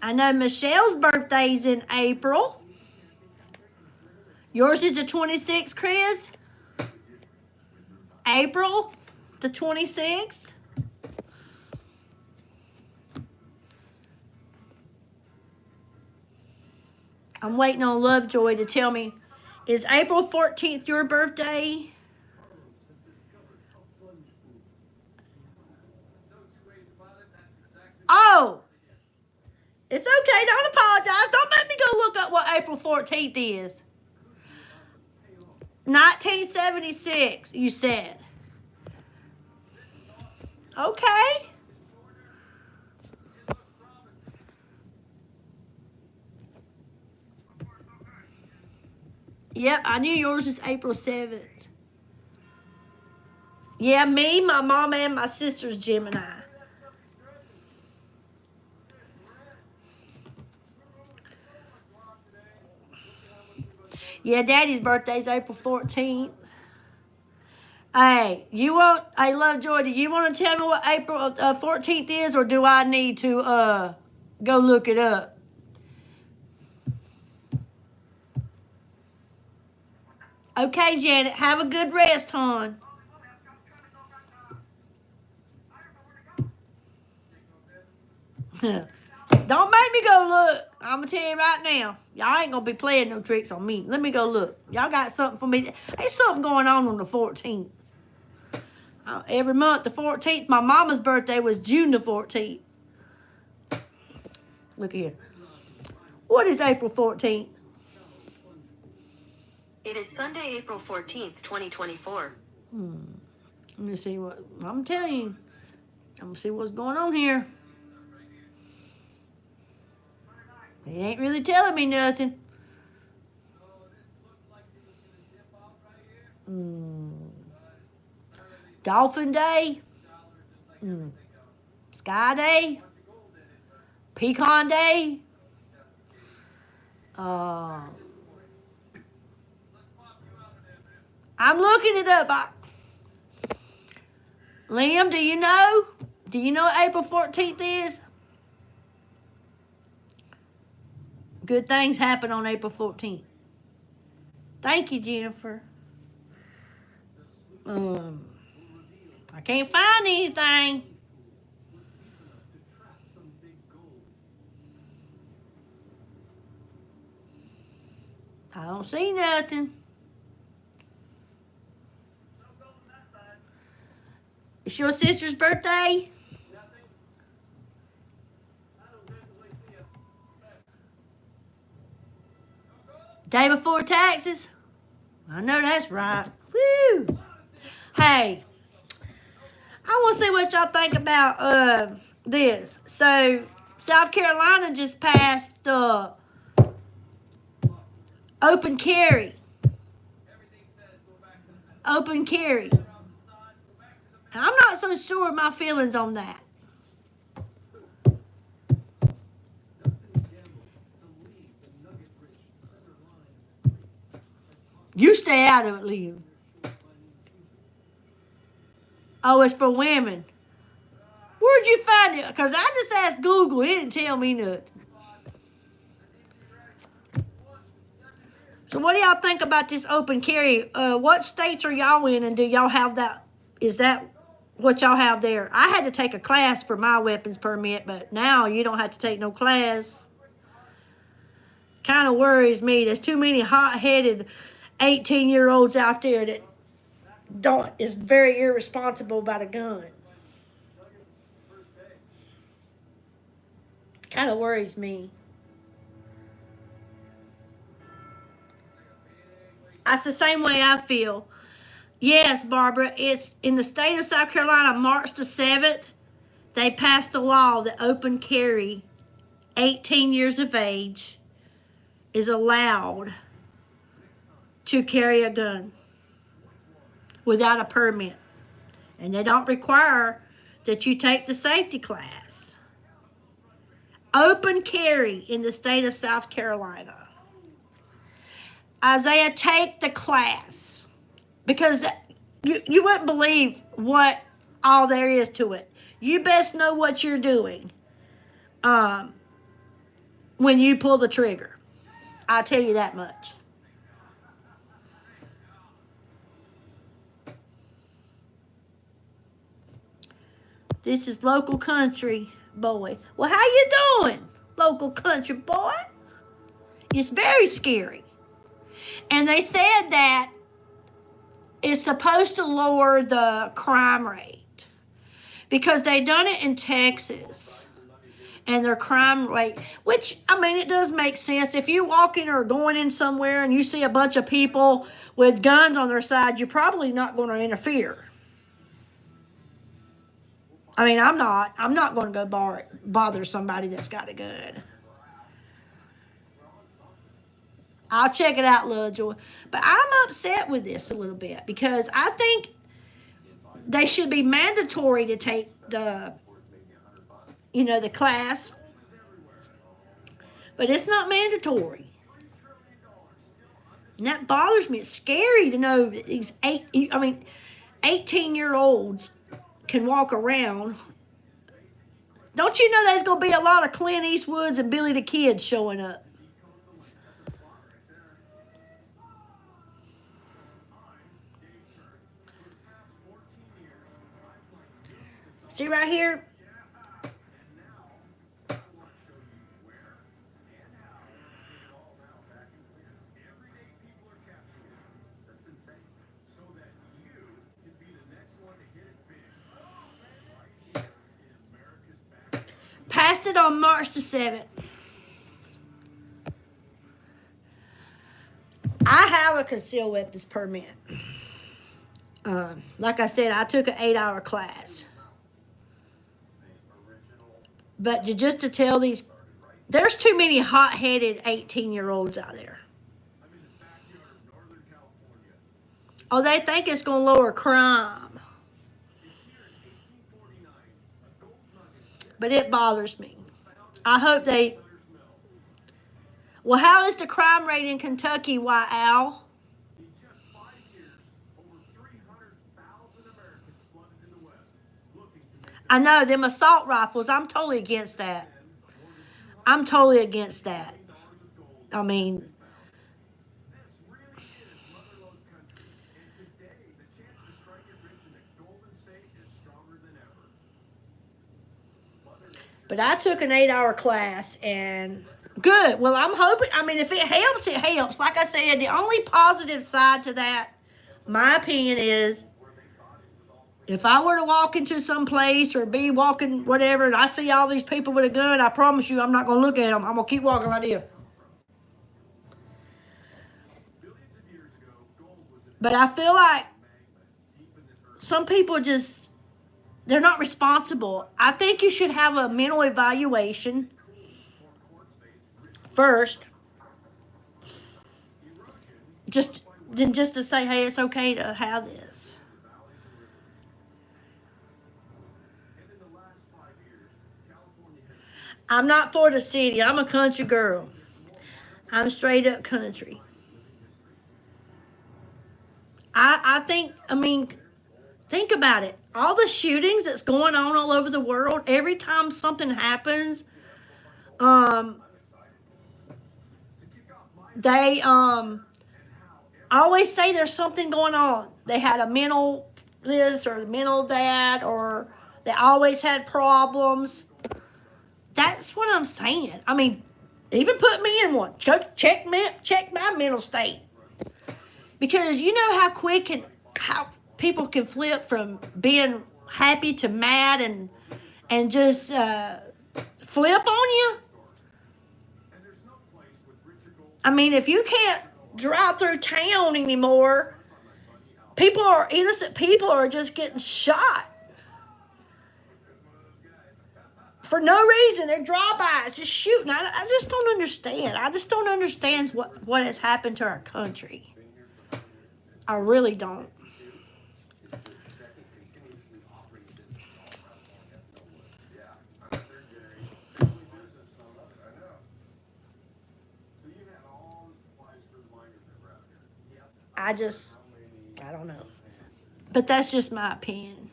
I know Michelle's birthday's in April. Yours is the 26th, Chris? April the 26th? I'm waiting on Lovejoy to tell me, is April 14th your birthday? Oh! It's okay, don't apologize. Don't make me go look up what April 14th is. 1976, you said. Okay. Yep, I knew yours is April 7th. Yeah, me, my mom, and my sister's Gemini. Yeah, Daddy's birthday's April 14th. Hey, Lovejoy, do you want to tell me what April 14th is, or do I need to go look it up? Okay, Janet, have a good rest, hon. Don't make me go look. I'm going to tell you right now. Y'all ain't going to be playing no tricks on me. Let me go look. Y'all got something for me. There's something going on the 14th. Every month, the 14th. My mama's birthday was June the 14th. Look here. What is April 14th? It is Sunday, April 14th, 2024. Let me see what I'm telling you. I'm gonna see what's going on here. He ain't really telling me nothing. Dolphin Day. Sky Day. Pecan Day. I'm looking it up. Liam, do you know? Do you know what April 14th is? Good things happen on April 14th. Thank you, Jennifer. I can't find anything. I don't see nothing. It's your sister's birthday? Day before taxes? I know that's right. Woo! Hey, I want to see what y'all think about this. So, South Carolina just passed the open carry. Open carry. I'm not so sure of my feelings on that. You stay out of it, Liam. Oh, it's for women. Where'd you find it? Because I just asked Google. It didn't tell me nothing. So what do y'all think about this open carry? What states are y'all in, and do y'all have that? Is that what y'all have there? I had to take a class for my weapons permit, but now you don't have to take no class. Kind of worries me. There's too many hot-headed 18-year-olds out there that is very irresponsible about a gun. Kind of worries me. That's the same way I feel. Yes, Barbara, it's in the state of South Carolina, March the 7th, they passed a law that open carry, 18 years of age, is allowed to carry a gun without a permit. And they don't require that you take the safety class. Open carry in the state of South Carolina. Isaiah, take the class, because you wouldn't believe what all there is to it. You best know what you're doing when you pull the trigger. I'll tell you that much. This is local country boy. Well, how you doing, local country boy? It's very scary. And they said that it's supposed to lower the crime rate because they done it in Texas. And their crime rate, which, I mean, it does make sense. If you're walking or going in somewhere and you see a bunch of people with guns on their side, you're probably not going to interfere. I mean, I'm not going to go bother somebody that's got a gun. I'll check it out, Lovejoy. But I'm upset with this a little bit because I think they should be mandatory to take the class. But it's not mandatory. And that bothers me. It's scary to know that these 18-year-olds can walk around. Don't you know there's going to be a lot of Clint Eastwoods and Billy the Kid showing up? See right here? Passed it on March the 7th. I have a concealed weapons permit. Like I said, I took an 8-hour class. But just to tell these, there's too many hot-headed 18-year-olds out there. Oh, they think it's going to lower crime. But it bothers me. I hope they... Well, how is the crime rate in Kentucky, White Owl? I know, them assault rifles, I'm totally against that. I'm totally against that. I mean... But I took an 8-hour class and good. Well, I'm hoping, I mean, if it helps, it helps. Like I said, the only positive side to that, my opinion is, if I were to walk into some place or be walking whatever and I see all these people with a gun, I promise you I'm not going to look at them. I'm going to keep walking like this. But I feel like some people just... They're not responsible. I think you should have a mental evaluation first. Just to say, hey, it's okay to have this. I'm not for the city. I'm a country girl. I'm straight up country. I think, I mean, think about it. All the shootings that's going on all over the world, every time something happens, they always say there's something going on. They had a mental this or mental that, or they always had problems. That's what I'm saying. I mean, even put me in one. Go check my mental state. Because you know how quick and how people can flip from being happy to mad and just flip on you. I mean, if you can't drive through town anymore, innocent people are just getting shot. For no reason. They're drive-bys, just shooting. I just don't understand. I just don't understand what has happened to our country. I really don't. I don't know. But that's just my opinion.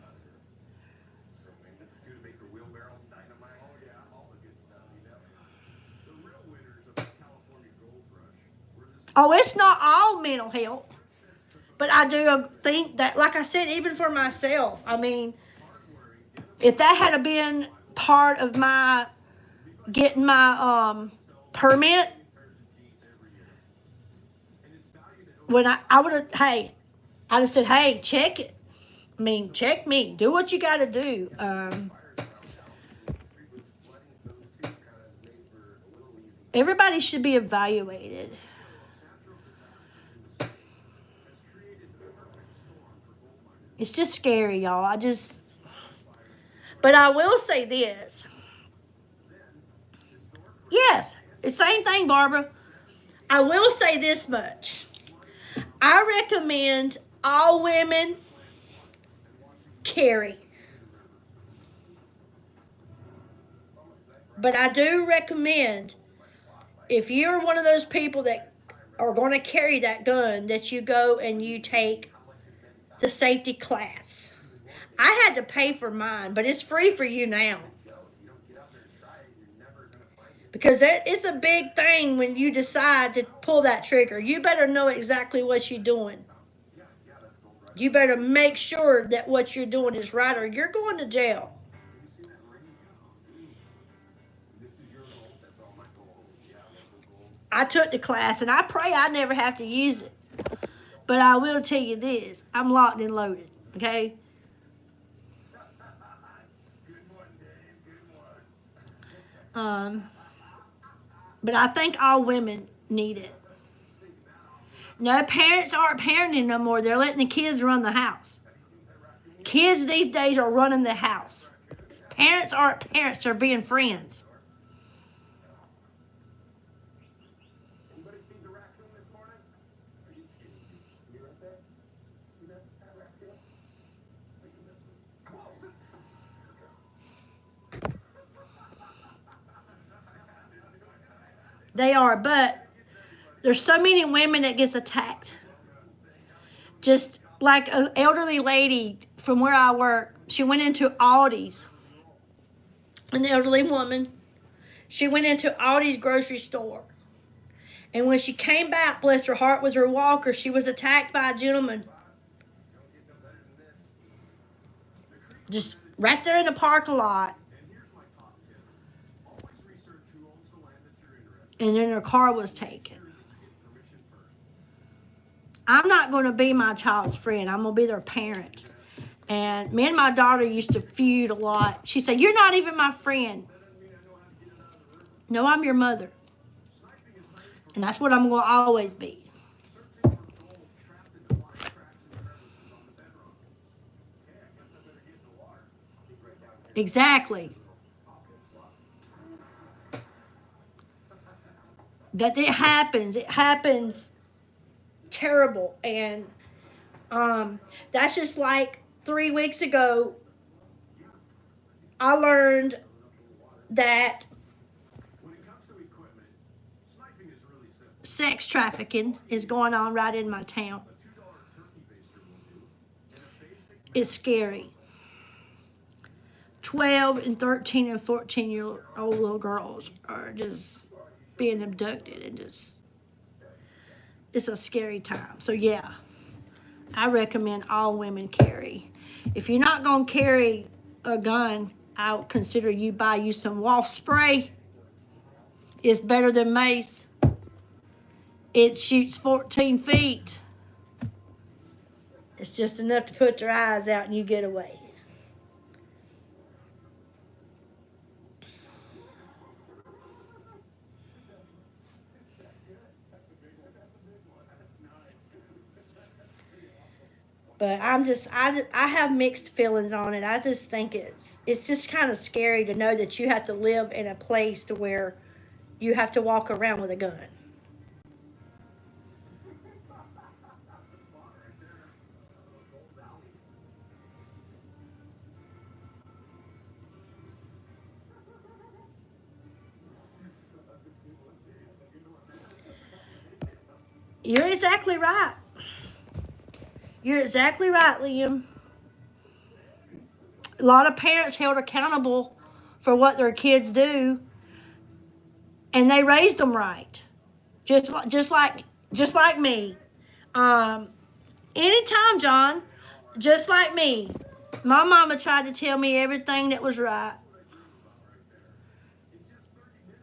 Oh, it's not all mental health. But I do think that, like I said, even for myself, I mean, if that had been part of my getting my permit, when I would have, hey, I'd have said, hey, check it. I mean, check me. Do what you got to do. Everybody should be evaluated. It's just scary, y'all. But I will say this. Yes, the same thing, Barbara. I will say this much. I recommend all women carry. But I do recommend, if you're one of those people that are going to carry that gun, that you go and you take the safety class. I had to pay for mine, but it's free for you now. Because it's a big thing when you decide to pull that trigger. You better know exactly what you're doing. You better make sure that what you're doing is right, or you're going to jail. I took the class, and I pray I never have to use it. But I will tell you this. I'm locked and loaded, okay? But I think all women need it. No, parents aren't parenting no more. They're letting the kids run the house. Kids these days are running the house. Parents aren't parents. They're being friends. They are, but there's so many women that gets attacked. Just like an elderly lady from where I work, she went into Aldi's. An elderly woman. She went into Aldi's grocery store. And when she came back, bless her heart, with her walker, she was attacked by a gentleman. Just right there in the parking lot. And then her car was taken. I'm not going to be my child's friend. I'm going to be their parent. And me and my daughter used to feud a lot. She said, "You're not even my friend." No, I'm your mother. And that's what I'm going to always be. Exactly. That it happens. It happens terrible. And that's just like 3 weeks ago, I learned that sex trafficking is going on right in my town. It's scary. 12 and 13 and 14-year-old little girls are just being abducted, and just, it's a scary time. So yeah, I recommend all women carry. If you're not going to carry a gun, I would consider you buy you some wasp spray. It's better than mace. It shoots 14 feet. It's just enough to put their eyes out and you get away. But I have mixed feelings on it. I just think it's just kind of scary to know that you have to live in a place to where you have to walk around with a gun. You're exactly right. You're exactly right, Liam. A lot of parents held accountable for what their kids do, and they raised them right, just like me. Anytime, John, just like me, my mama tried to tell me everything that was right.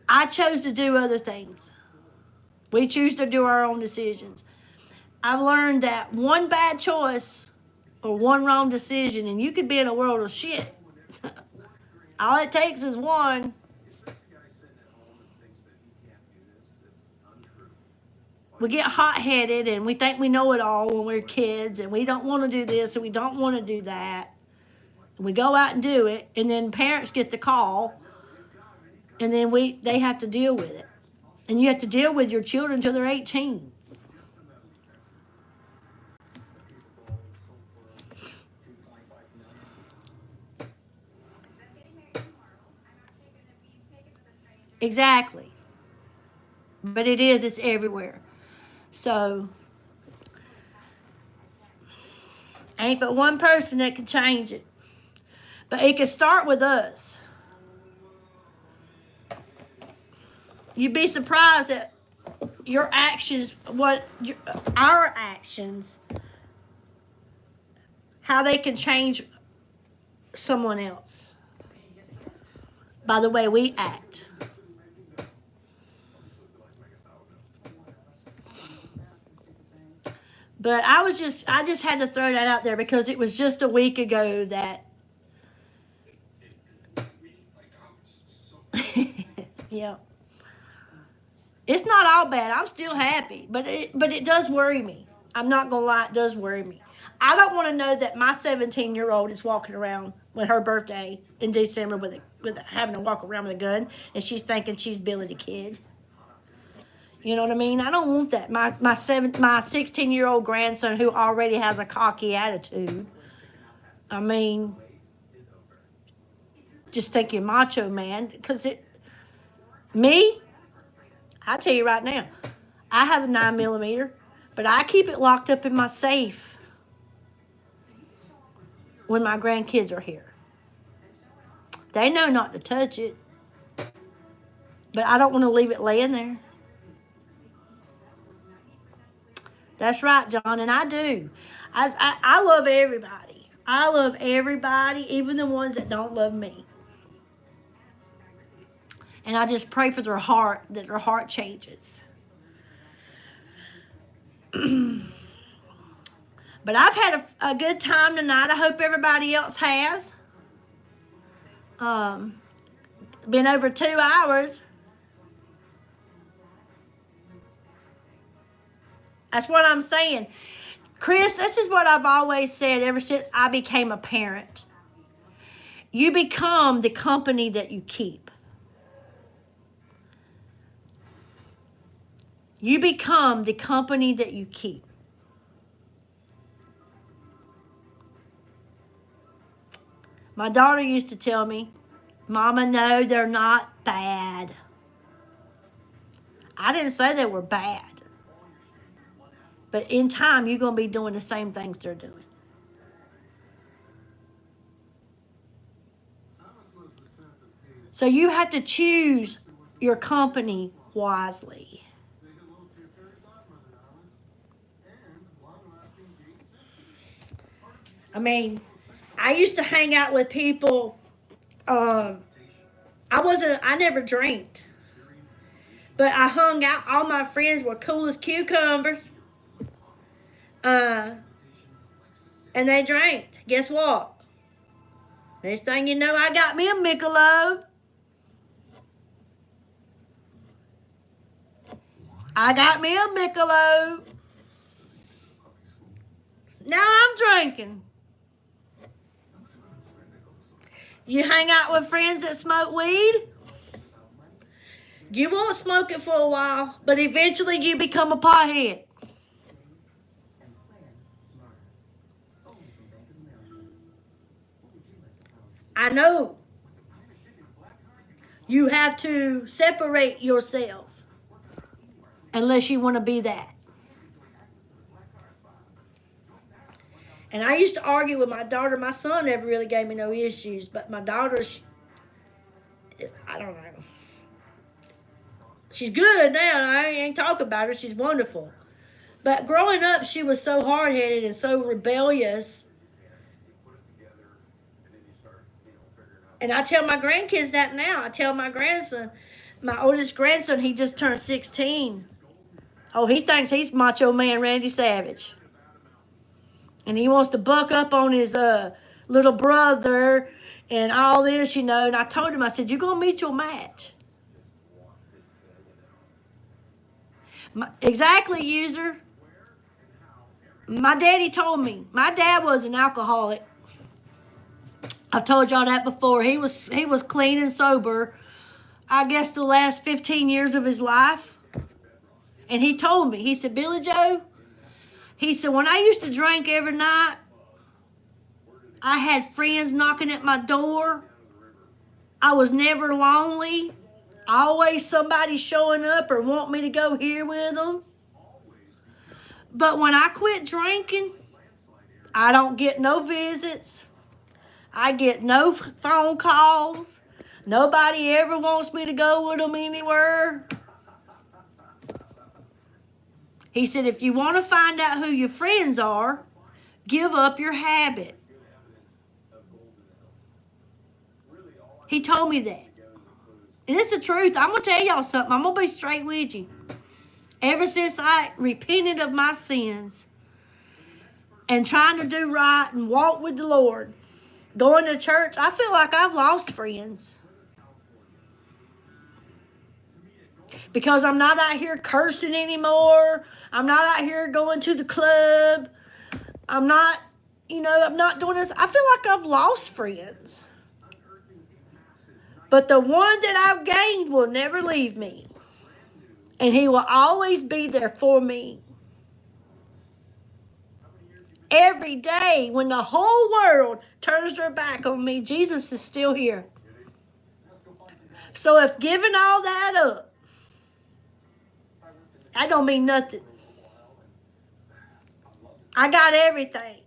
I chose to do other things. We choose to do our own decisions. I've learned that one bad choice or one wrong decision, and you could be in a world of shit. All it takes is one. We get hot-headed and we think we know it all when we're kids, and we don't want to do this and we don't want to do that. And we go out and do it, and then parents get the call, and then they have to deal with it. And you have to deal with your children until they're 18. Exactly. But it's everywhere. So, ain't but one person that can change it. But it can start with us. You'd be surprised at your actions, our actions, how they can change someone else by the way we act. But I just had to throw that out there because it was just a week ago that, yeah. It's not all bad. I'm still happy, but it does worry me. I'm not gonna lie, it does worry me. I don't want to know that my 17-year-old is walking around with her birthday in December with having to walk around with a gun, and she's thinking she's Billy the Kid. You know what I mean? I don't want that. My 16-year-old grandson who already has a cocky attitude. I mean, just think you're macho man, because me. I tell you right now, I have a 9mm, but I keep it locked up in my safe when my grandkids are here. They know not to touch it, but I don't want to leave it laying there. That's right, John, and I do. I love everybody. I love everybody, even the ones that don't love me. And I just pray for their heart, that their heart changes. But I've had a good time tonight. I hope everybody else has. Been over 2 hours. That's what I'm saying. Chris, this is what I've always said ever since I became a parent. You become the company that you keep. You become the company that you keep. My daughter used to tell me, Mama, no, they're not bad. I didn't say they were bad. But in time, you're going to be doing the same things they're doing. So you have to choose your company wisely. I mean, I used to hang out with people. I never drank. But I hung out. All my friends were cool as cucumbers. And they drank. Guess what? Next thing you know, I got me a Michelob. Now I'm drinking. You hang out with friends that smoke weed? You won't smoke it for a while, but eventually you become a pothead. I know. You have to separate yourself unless you want to be that. And I used to argue with my daughter. My son never really gave me no issues, but my daughter, I don't know. She's good now. I ain't talking about her. She's wonderful. But growing up, she was so hard-headed and so rebellious. And I tell my grandkids that now. I tell my grandson, my oldest grandson, he just turned 16. Oh, he thinks he's Macho Man Randy Savage. And he wants to buck up on his little brother and all this, you know. And I told him, I said, you're going to meet your match. Exactly, user. My daddy told me. My dad was an alcoholic. I've told y'all that before. He was clean and sober, I guess, the last 15 years of his life. And he told me, he said, Billie Jo, he said, when I used to drink every night, I had friends knocking at my door. I was never lonely. Always somebody showing up or want me to go here with them. But when I quit drinking, I don't get no visits. I get no phone calls. Nobody ever wants me to go with them anywhere. He said, if you want to find out who your friends are, give up your habit. He told me that. And it's the truth. I'm going to tell y'all something. I'm going to be straight with you. Ever since I repented of my sins, and trying to do right and walk with the Lord, going to church, I feel like I've lost friends. Because I'm not out here cursing anymore. I'm not out here going to the club. I'm not, I'm not doing this. I feel like I've lost friends. But the one that I've gained will never leave me. And he will always be there for me. Every day when the whole world turns their back on me, Jesus is still here. So if giving all that up, I don't mean nothing. I got everything.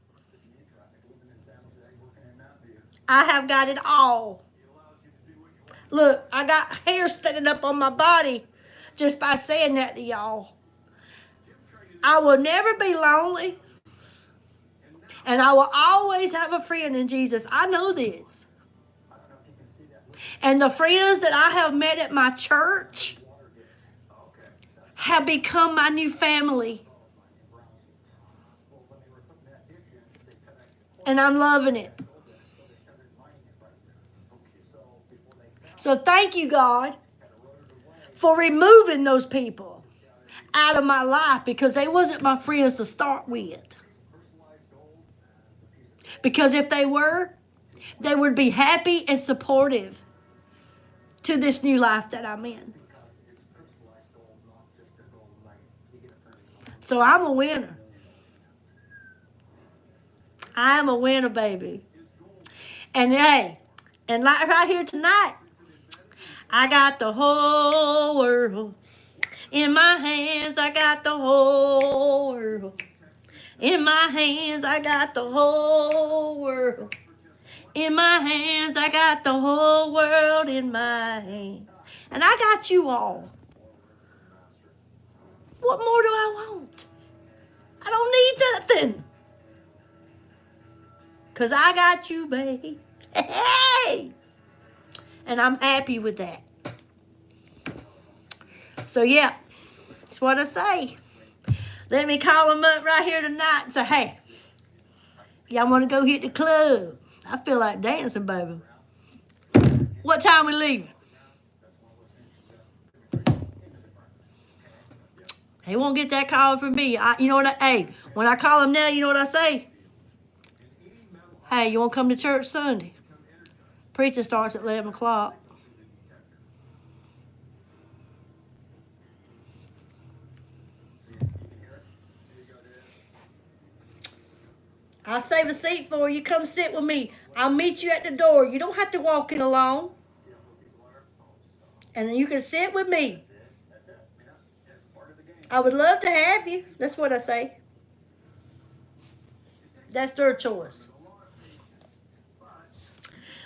I have got it all. Look, I got hair standing up on my body just by saying that to y'all. I will never be lonely. And I will always have a friend in Jesus. I know this. And the friends that I have met at my church have become my new family. And I'm loving it. So thank you, God, for removing those people out of my life because they wasn't my friends to start with. Because if they were, they would be happy and supportive to this new life that I'm in. So I'm a winner. I'm a winner, baby. And hey, and like right here tonight, I got the whole world in my hands. I got the whole world in my hands. I got the whole world in my hands. I got the whole world in my hands. And I got you all. What more do I want? I don't need nothing. Because I got you, baby. Hey! And I'm happy with that. So, yeah. That's what I say. Let me call them up right here tonight and say, hey, y'all want to go hit the club? I feel like dancing, baby. What time we leaving? They won't get that call from me. Hey, when I call them now, you know what I say? Hey, you want to come to church Sunday? Preaching starts at 11 o'clock. I'll save a seat for you. Come sit with me. I'll meet you at the door. You don't have to walk in alone. And then you can sit with me. I would love to have you. That's what I say. That's their choice.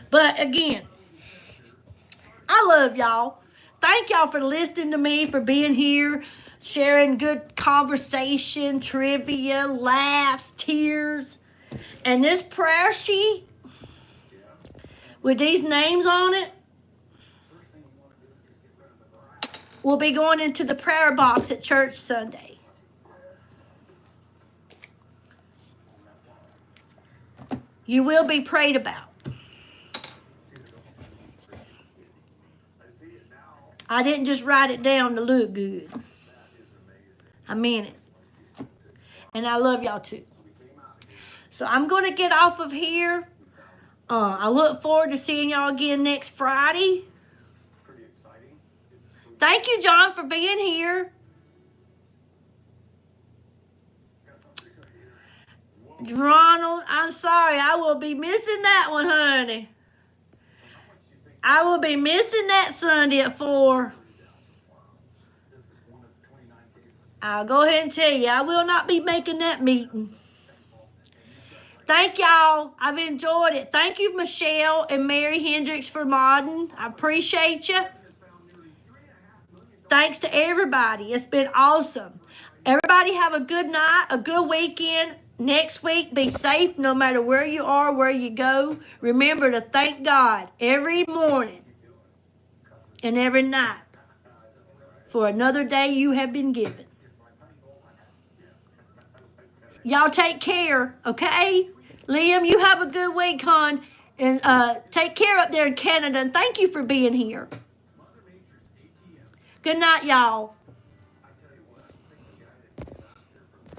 But again, I love y'all. Thank y'all for listening to me, for being here, sharing good conversation, trivia, laughs, tears. And this prayer sheet with these names on it will be going into the prayer box at church Sunday. You will be prayed about. I didn't just write it down to look good. I meant it. And I love y'all too. So I'm going to get off of here. I look forward to seeing y'all again next Friday. Thank you, John, for being here. Ronald, I'm sorry. I will be missing that one, honey. I will be missing that Sunday at 4. I'll go ahead and tell you, I will not be making that meeting. Thank y'all. I've enjoyed it. Thank you, Michelle and Mary Hendricks, for modding. I appreciate you. Thanks to everybody. It's been awesome. Everybody have a good night, a good weekend. Next week, be safe no matter where you are, where you go. Remember to thank God every morning and every night for another day you have been given. Y'all take care, okay? Liam, you have a good week, hon. And take care up there in Canada. And thank you for being here. Good night, y'all.